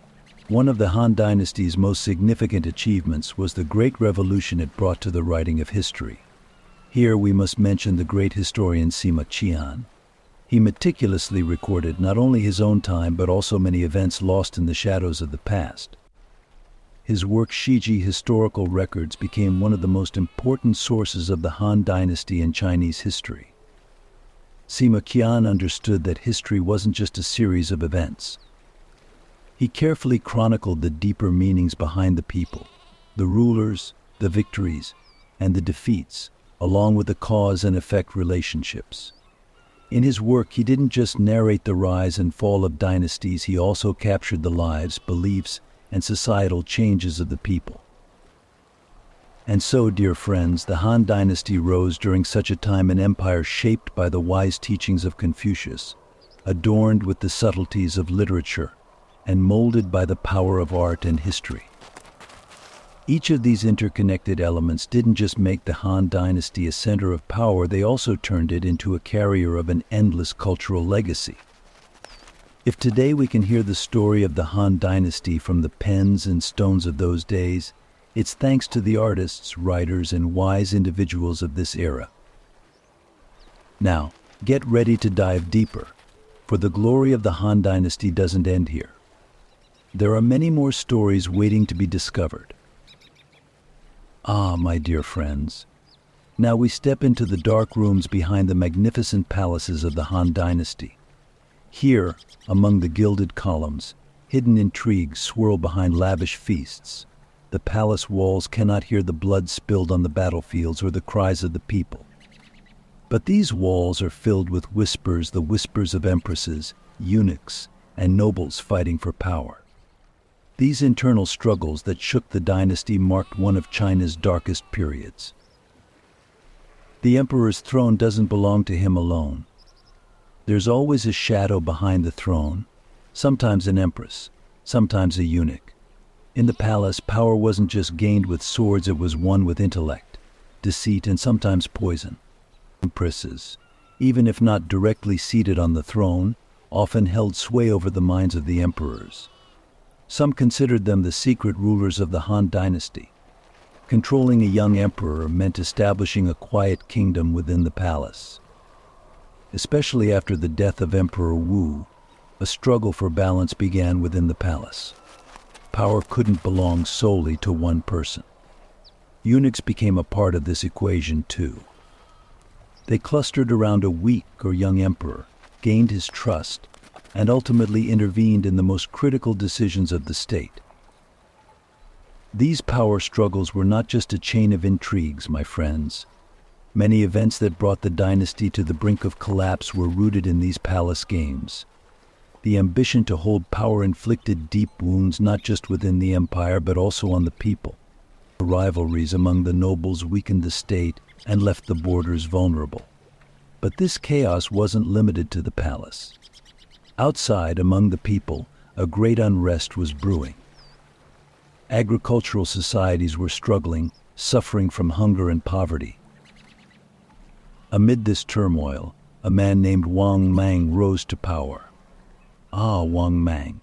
One of the Han Dynasty's most significant achievements was the great revolution it brought to the writing of history. Here we must mention the great historian Sima Qian. He meticulously recorded not only his own time but also many events lost in the shadows of the past. His work Shiji Historical Records became one of the most important sources of the Han Dynasty in Chinese history. Sima Qian understood that history wasn't just a series of events. He carefully chronicled the deeper meanings behind the people, the rulers, the victories, and the defeats, along with the cause and effect relationships. In his work, he didn't just narrate the rise and fall of dynasties, he also captured the lives, beliefs, and societal changes of the people. And so, dear friends, the Han Dynasty rose during such a time, an empire shaped by the wise teachings of Confucius, adorned with the subtleties of literature, and molded by the power of art and history. Each of these interconnected elements didn't just make the Han Dynasty a center of power, they also turned it into a carrier of an endless cultural legacy. If today we can hear the story of the Han Dynasty from the pens and stones of those days, it's thanks to the artists, writers, and wise individuals of this era. Now, get ready to dive deeper, for the glory of the Han Dynasty doesn't end here. There are many more stories waiting to be discovered. Ah, my dear friends, now we step into the dark rooms behind the magnificent palaces of the Han Dynasty. Here, among the gilded columns, hidden intrigues swirl behind lavish feasts. The palace walls cannot hear the blood spilled on the battlefields or the cries of the people. But these walls are filled with whispers, the whispers of empresses, eunuchs, and nobles fighting for power. These internal struggles that shook the dynasty marked one of China's darkest periods. The emperor's throne doesn't belong to him alone. There's always a shadow behind the throne, sometimes an empress, sometimes a eunuch. In the palace, power wasn't just gained with swords, it was won with intellect, deceit, and sometimes poison. empresses, even if not directly seated on the throne, often held sway over the minds of the emperors. Some considered them the secret rulers of the Han Dynasty. Controlling a young emperor meant establishing a quiet kingdom within the palace. Especially after the death of Emperor Wu, a struggle for balance began within the palace. Power couldn't belong solely to one person. Eunuchs became a part of this equation too. They clustered around a weak or young emperor, gained his trust, and ultimately intervened in the most critical decisions of the state. These power struggles were not just a chain of intrigues, my friends. Many events that brought the dynasty to the brink of collapse were rooted in these palace games. The ambition to hold power inflicted deep wounds not just within the empire but also on the people. The rivalries among the nobles weakened the state and left the borders vulnerable. But this chaos wasn't limited to the palace. Outside, among the people, a great unrest was brewing. Agricultural societies were struggling, suffering from hunger and poverty. Amid this turmoil, a man named Wang Mang rose to power. Wang Mang.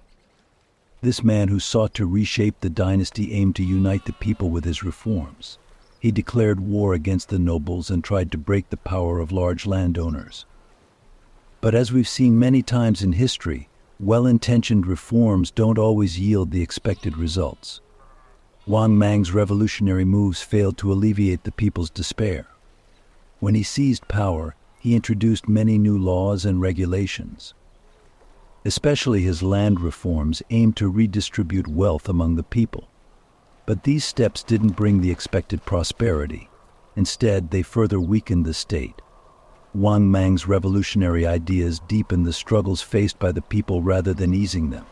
This man who sought to reshape the dynasty aimed to unite the people with his reforms. He declared war against the nobles and tried to break the power of large landowners. But as we've seen many times in history, well-intentioned reforms don't always yield the expected results. Wang Mang's revolutionary moves failed to alleviate the people's despair. When he seized power, he introduced many new laws and regulations. Especially his land reforms aimed to redistribute wealth among the people. But these steps didn't bring the expected prosperity. Instead, they further weakened the state. Wang Mang's revolutionary ideas deepened the struggles faced by the people rather than easing them.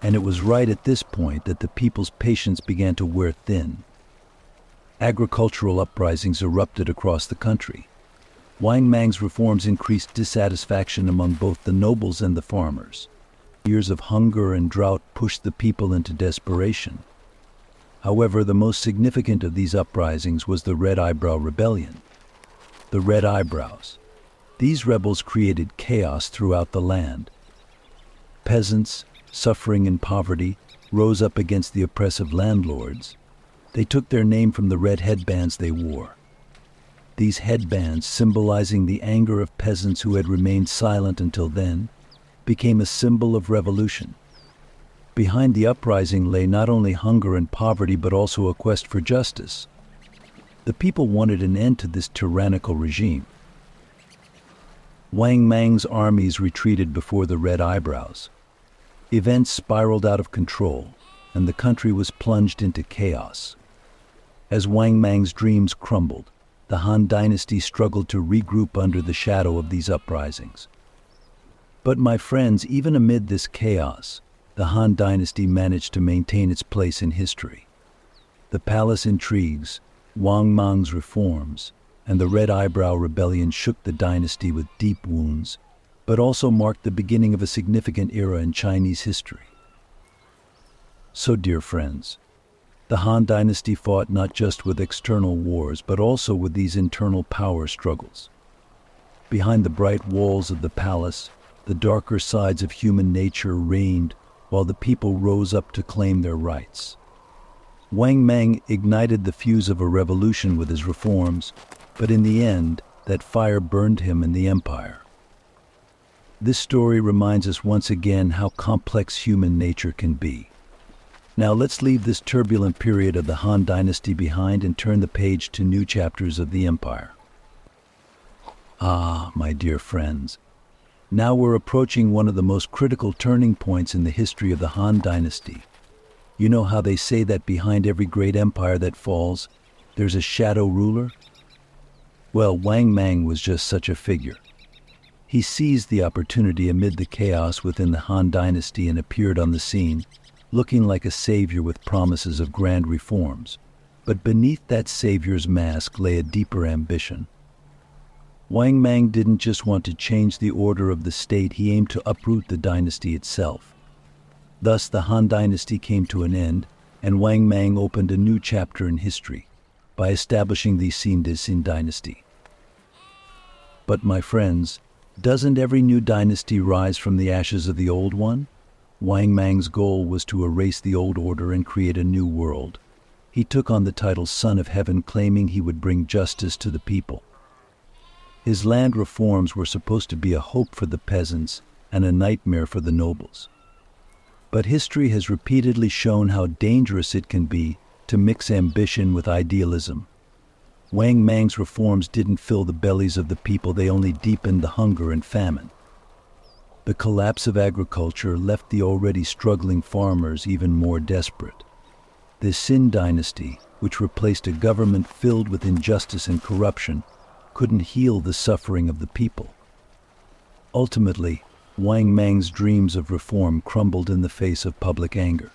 And it was right at this point that the people's patience began to wear thin. Agricultural uprisings erupted across the country. Wang Mang's reforms increased dissatisfaction among both the nobles and the farmers. Years of hunger and drought pushed the people into desperation. However, the most significant of these uprisings was the Red Eyebrow Rebellion. The Red Eyebrows. These rebels created chaos throughout the land. Peasants, suffering in poverty, rose up against the oppressive landlords. They took their name from the red headbands they wore. These headbands, symbolizing the anger of peasants who had remained silent until then, became a symbol of revolution. Behind the uprising lay not only hunger and poverty but also a quest for justice. The people wanted an end to this tyrannical regime. Wang Mang's armies retreated before the Red Eyebrows. Events spiraled out of control, and the country was plunged into chaos. As Wang Mang's dreams crumbled, the Han Dynasty struggled to regroup under the shadow of these uprisings. But my friends, even amid this chaos, the Han Dynasty managed to maintain its place in history. The palace intrigues, Wang Mang's reforms, and the Red Eyebrow Rebellion shook the dynasty with deep wounds, but also marked the beginning of a significant era in Chinese history. So, dear friends, the Han Dynasty fought not just with external wars, but also with these internal power struggles. Behind the bright walls of the palace, the darker sides of human nature reigned while the people rose up to claim their rights. Wang Mang ignited the fuse of a revolution with his reforms, but in the end, that fire burned him and the empire. This story reminds us once again how complex human nature can be. Now let's leave this turbulent period of the Han Dynasty behind and turn the page to new chapters of the empire. My dear friends, now we're approaching one of the most critical turning points in the history of the Han Dynasty. You know how they say that behind every great empire that falls, there's a shadow ruler? Well, Wang Mang was just such a figure. He seized the opportunity amid the chaos within the Han Dynasty and appeared on the scene, looking like a savior with promises of grand reforms. But beneath that savior's mask lay a deeper ambition. Wang Mang didn't just want to change the order of the state, he aimed to uproot the dynasty itself. Thus, the Han Dynasty came to an end, and Wang Mang opened a new chapter in history by establishing the Xin Dynasty. But my friends, doesn't every new dynasty rise from the ashes of the old one? Wang Mang's goal was to erase the old order and create a new world. He took on the title Son of Heaven, claiming he would bring justice to the people. His land reforms were supposed to be a hope for the peasants and a nightmare for the nobles. But history has repeatedly shown how dangerous it can be to mix ambition with idealism. Wang Mang's reforms didn't fill the bellies of the people, they only deepened the hunger and famine. The collapse of agriculture left the already struggling farmers even more desperate. The Xin Dynasty, which replaced a government filled with injustice and corruption, couldn't heal the suffering of the people. Ultimately, Wang Mang's dreams of reform crumbled in the face of public anger.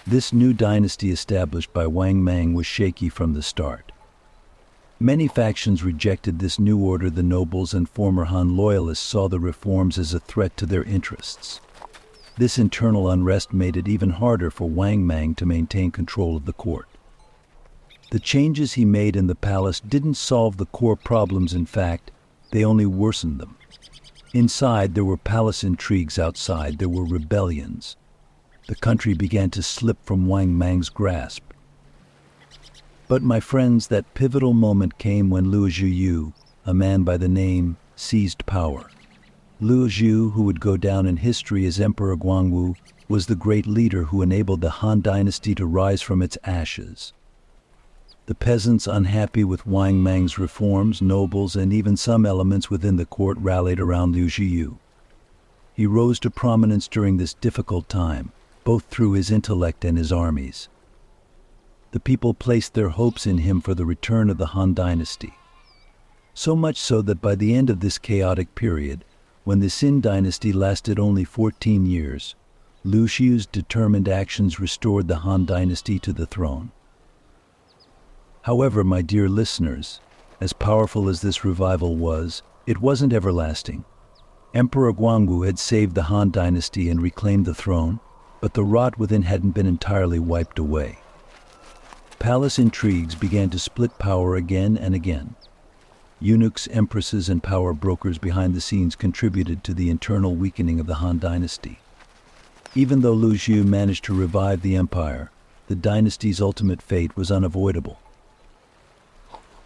This new dynasty established by Wang Mang was shaky from the start. Many factions rejected this new order. The nobles and former Han loyalists saw the reforms as a threat to their interests. This internal unrest made it even harder for Wang Mang to maintain control of the court. The changes he made in the palace didn't solve the core problems. In fact, they only worsened them. Inside, there were palace intrigues. Outside, there were rebellions. The country began to slip from Wang Mang's grasp. But my friends, that pivotal moment came when Liu Zhiyu, a man by the name, seized power. Liu Zhiyu, who would go down in history as Emperor Guangwu, was the great leader who enabled the Han Dynasty to rise from its ashes. The peasants, unhappy with Wang Mang's reforms, nobles, and even some elements within the court rallied around Liu Zhiyu. He rose to prominence during this difficult time, both through his intellect and his armies. The people placed their hopes in him for the return of the Han Dynasty. So much so that by the end of this chaotic period, when the Xin Dynasty lasted only 14 years, Liu Zhiyu's determined actions restored the Han Dynasty to the throne. However, my dear listeners, as powerful as this revival was, it wasn't everlasting. Emperor Guangwu had saved the Han Dynasty and reclaimed the throne, but the rot within hadn't been entirely wiped away. Palace intrigues began to split power again and again. Eunuchs, empresses, and power brokers behind the scenes contributed to the internal weakening of the Han Dynasty. Even though Liu Zhiyu managed to revive the empire, the dynasty's ultimate fate was unavoidable.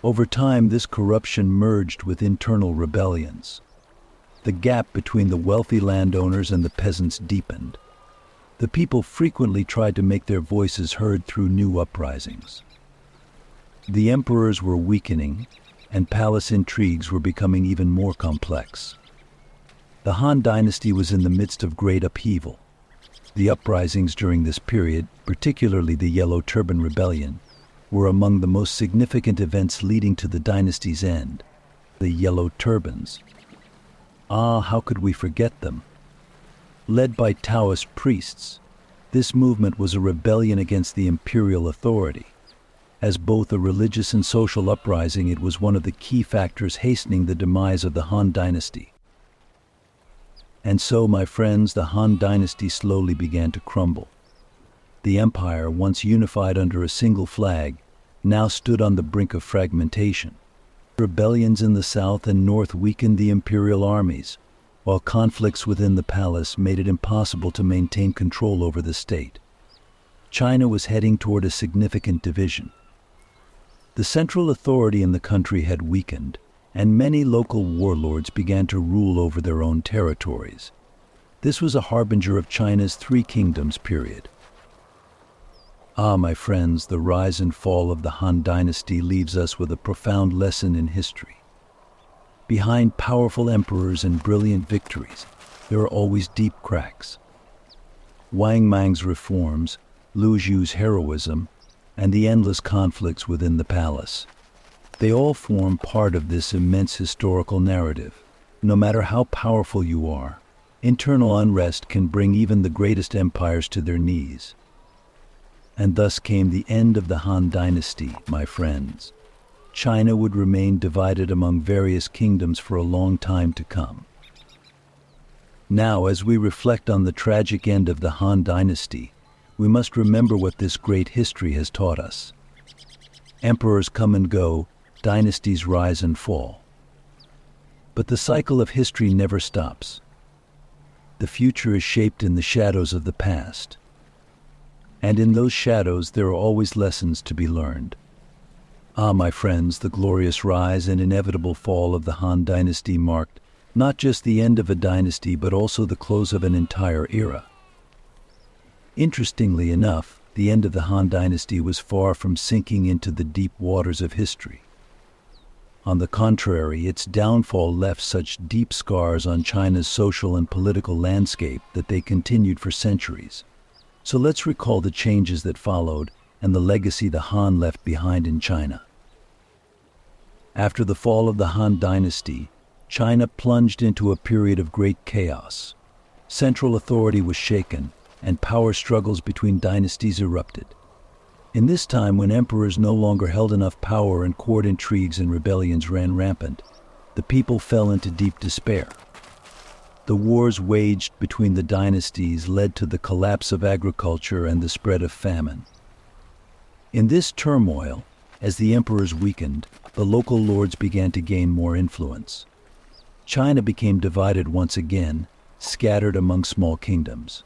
Over time, this corruption merged with internal rebellions. The gap between the wealthy landowners and the peasants deepened. The people frequently tried to make their voices heard through new uprisings. The emperors were weakening, and palace intrigues were becoming even more complex. The Han Dynasty was in the midst of great upheaval. The uprisings during this period, particularly the Yellow Turban Rebellion, were among the most significant events leading to the dynasty's end. The Yellow Turbans. How could we forget them? Led by Taoist priests, this movement was a rebellion against the imperial authority. As both a religious and social uprising, it was one of the key factors hastening the demise of the Han Dynasty. And so, my friends, the Han Dynasty slowly began to crumble. The empire, once unified under a single flag, now stood on the brink of fragmentation. Rebellions in the south and north weakened the imperial armies, while conflicts within the palace made it impossible to maintain control over the state. China was heading toward a significant division. The central authority in the country had weakened, and many local warlords began to rule over their own territories. This was a harbinger of China's Three Kingdoms period. My friends, the rise and fall of the Han Dynasty leaves us with a profound lesson in history. Behind powerful emperors and brilliant victories, there are always deep cracks. Wang Mang's reforms, Liu Zhiyu's heroism, and the endless conflicts within the palace. They all form part of this immense historical narrative. No matter how powerful you are, internal unrest can bring even the greatest empires to their knees. And thus came the end of the Han Dynasty, my friends. China would remain divided among various kingdoms for a long time to come. Now, as we reflect on the tragic end of the Han Dynasty, we must remember what this great history has taught us. Emperors come and go, dynasties rise and fall. But the cycle of history never stops. The future is shaped in the shadows of the past. And in those shadows there are always lessons to be learned. Ah, my friends, the glorious rise and inevitable fall of the Han Dynasty marked not just the end of a dynasty but also the close of an entire era. Interestingly enough, the end of the Han Dynasty was far from sinking into the deep waters of history. On the contrary, its downfall left such deep scars on China's social and political landscape that they continued for centuries. So let's recall the changes that followed and the legacy the Han left behind in China. After the fall of the Han Dynasty, China plunged into a period of great chaos. Central authority was shaken, and power struggles between dynasties erupted. In this time, when emperors no longer held enough power and court intrigues and rebellions ran rampant, the people fell into deep despair. The wars waged between the dynasties led to the collapse of agriculture and the spread of famine. In this turmoil, as the emperors weakened, the local lords began to gain more influence. China became divided once again, scattered among small kingdoms.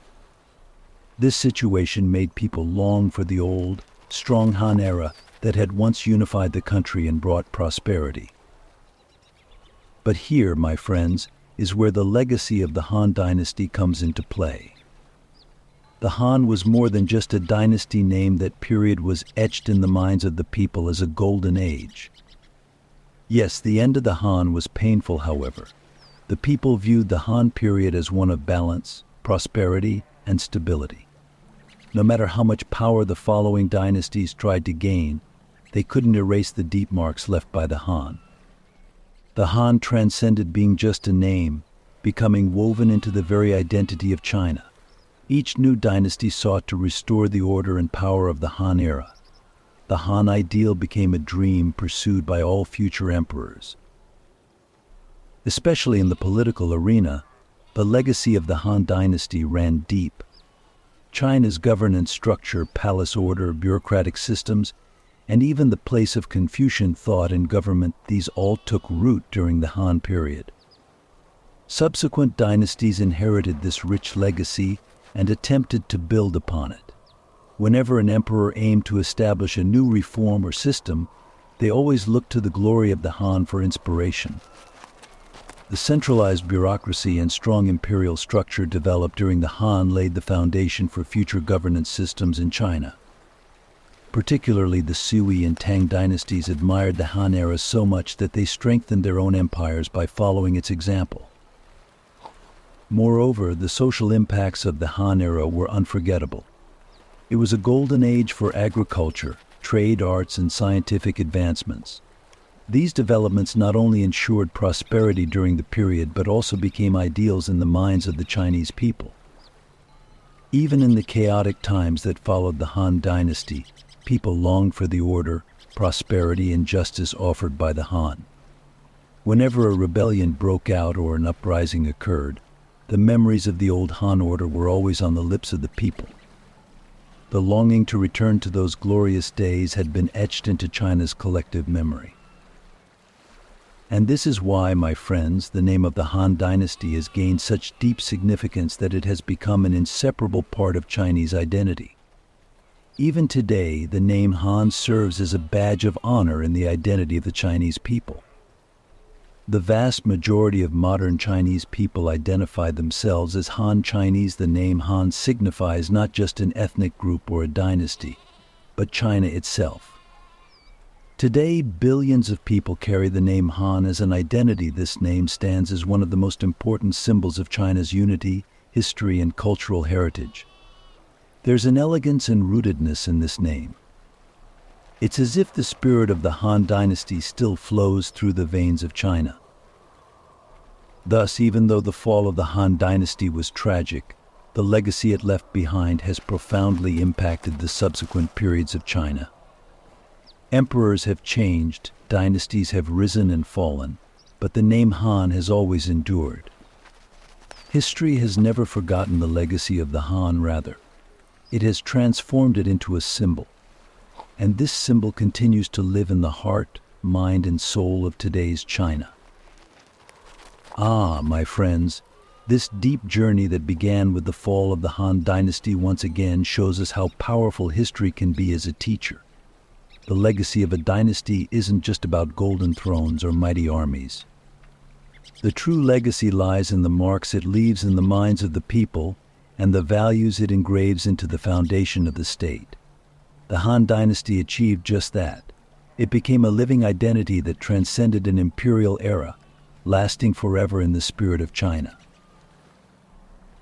This situation made people long for the old, strong Han era that had once unified the country and brought prosperity. But here, my friends, is where the legacy of the Han Dynasty comes into play. The Han was more than just a dynasty name. That period was etched in the minds of the people as a golden age. Yes, the end of the Han was painful, however. The people viewed the Han period as one of balance, prosperity, and stability. No matter how much power the following dynasties tried to gain, they couldn't erase the deep marks left by the Han. The Han transcended being just a name, becoming woven into the very identity of China. Each new dynasty sought to restore the order and power of the Han era. The Han ideal became a dream pursued by all future emperors. Especially in the political arena, the legacy of the Han Dynasty ran deep. China's governance structure, palace order, bureaucratic systems, and even the place of Confucian thought and government, these all took root during the Han period. Subsequent dynasties inherited this rich legacy and attempted to build upon it. Whenever an emperor aimed to establish a new reform or system, they always looked to the glory of the Han for inspiration. The centralized bureaucracy and strong imperial structure developed during the Han laid the foundation for future governance systems in China. Particularly the Sui and Tang dynasties admired the Han era so much that they strengthened their own empires by following its example. Moreover, the social impacts of the Han era were unforgettable. It was a golden age for agriculture, trade, arts, and scientific advancements. These developments not only ensured prosperity during the period but also became ideals in the minds of the Chinese people. Even in the chaotic times that followed the Han Dynasty, people longed for the order, prosperity, and justice offered by the Han. Whenever a rebellion broke out or an uprising occurred, the memories of the old Han order were always on the lips of the people. The longing to return to those glorious days had been etched into China's collective memory. And this is why, my friends, the name of the Han Dynasty has gained such deep significance that it has become an inseparable part of Chinese identity. Even today, the name Han serves as a badge of honor in the identity of the Chinese people. The vast majority of modern Chinese people identify themselves as Han Chinese. The name Han signifies not just an ethnic group or a dynasty, but China itself. Today, billions of people carry the name Han as an identity. This name stands as one of the most important symbols of China's unity, history, and cultural heritage. There's an elegance and rootedness in this name. It's as if the spirit of the Han Dynasty still flows through the veins of China. Thus, even though the fall of the Han Dynasty was tragic, the legacy it left behind has profoundly impacted the subsequent periods of China. Emperors have changed, dynasties have risen and fallen, but the name Han has always endured. History has never forgotten the legacy of the Han, rather. It has transformed it into a symbol. And this symbol continues to live in the heart, mind, and soul of today's China. Ah, my friends, this deep journey that began with the fall of the Han Dynasty once again shows us how powerful history can be as a teacher. The legacy of a dynasty isn't just about golden thrones or mighty armies. The true legacy lies in the marks it leaves in the minds of the people and the values it engraves into the foundation of the state. The Han Dynasty achieved just that. It became a living identity that transcended an imperial era, lasting forever in the spirit of China.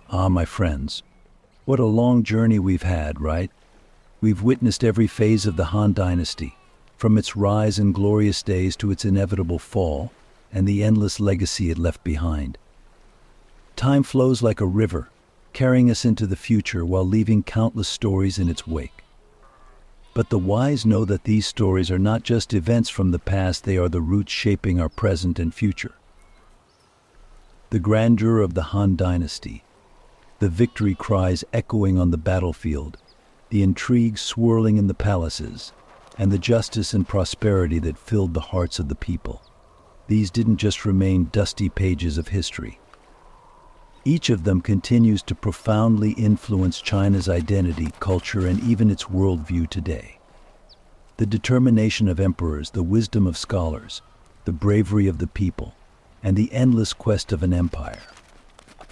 Ah, my friends, what a long journey we've had, right? We've witnessed every phase of the Han Dynasty, from its rise in glorious days to its inevitable fall, and the endless legacy it left behind. Time flows like a river, carrying us into the future while leaving countless stories in its wake. But the wise know that these stories are not just events from the past, they are the roots shaping our present and future. The grandeur of the Han Dynasty, the victory cries echoing on the battlefield, the intrigues swirling in the palaces, and the justice and prosperity that filled the hearts of the people. These didn't just remain dusty pages of history. Each of them continues to profoundly influence China's identity, culture, and even its worldview today. The determination of emperors, the wisdom of scholars, the bravery of the people, and the endless quest of an empire.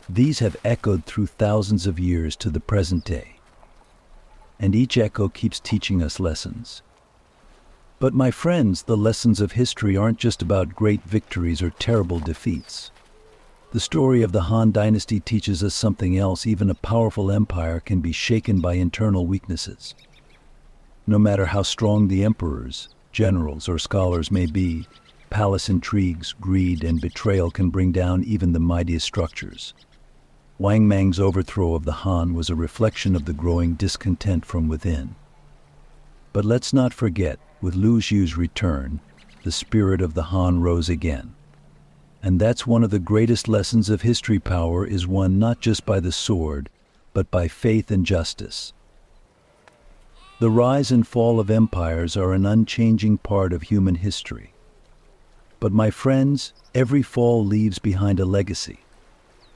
These have echoed through thousands of years to the present day. And each echo keeps teaching us lessons. But my friends, the lessons of history aren't just about great victories or terrible defeats. The story of the Han Dynasty teaches us something else. Even a powerful empire can be shaken by internal weaknesses. No matter how strong the emperors, generals, or scholars may be, palace intrigues, greed, and betrayal can bring down even the mightiest structures. Wang Mang's overthrow of the Han was a reflection of the growing discontent from within. But let's not forget, with Lu Xiu's return, the spirit of the Han rose again. And that's one of the greatest lessons of history. Power is won not just by the sword, but by faith and justice. The rise and fall of empires are an unchanging part of human history. But my friends, every fall leaves behind a legacy.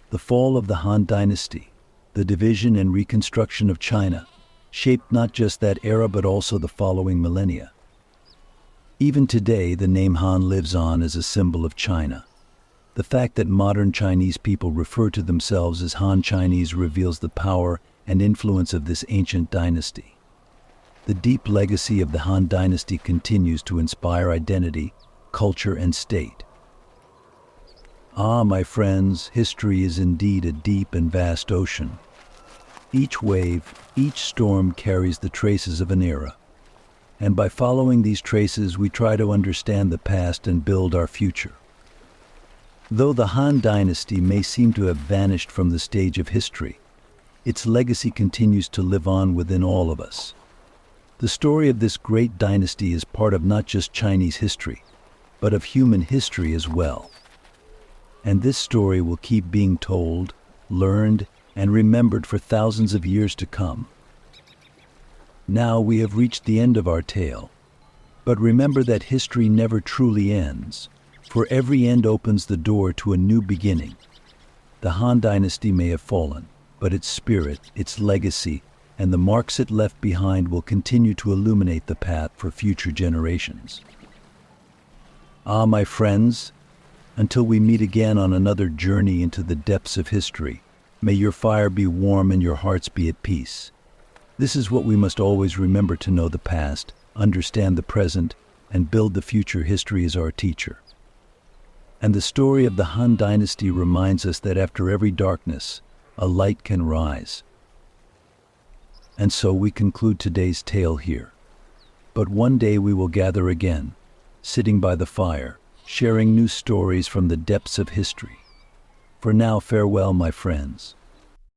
The fall of the Han Dynasty, the division and reconstruction of China, shaped not just that era but also the following millennia. Even today, the name Han lives on as a symbol of China. The fact that modern Chinese people refer to themselves as Han Chinese reveals the power and influence of this ancient dynasty. The deep legacy of the Han Dynasty continues to inspire identity, culture, and state. Ah, my friends, history is indeed a deep and vast ocean. Each wave, each storm carries the traces of an era. And by following these traces, we try to understand the past and build our future. Though the Han Dynasty may seem to have vanished from the stage of history, its legacy continues to live on within all of us. The story of this great dynasty is part of not just Chinese history, but of human history as well. And this story will keep being told, learned, and remembered for thousands of years to come. Now we have reached the end of our tale, but remember that history never truly ends. For every end opens the door to a new beginning. The Han Dynasty may have fallen, but its spirit, its legacy, and the marks it left behind will continue to illuminate the path for future generations. Ah, my friends, until we meet again on another journey into the depths of history, may your fire be warm and your hearts be at peace. This is what we must always remember: to know the past, understand the present, and build the future. History is our teacher. And the story of the Han Dynasty reminds us that after every darkness, a light can rise. And so we conclude today's tale here. But one day we will gather again, sitting by the fire, sharing new stories from the depths of history. For now, farewell, my friends.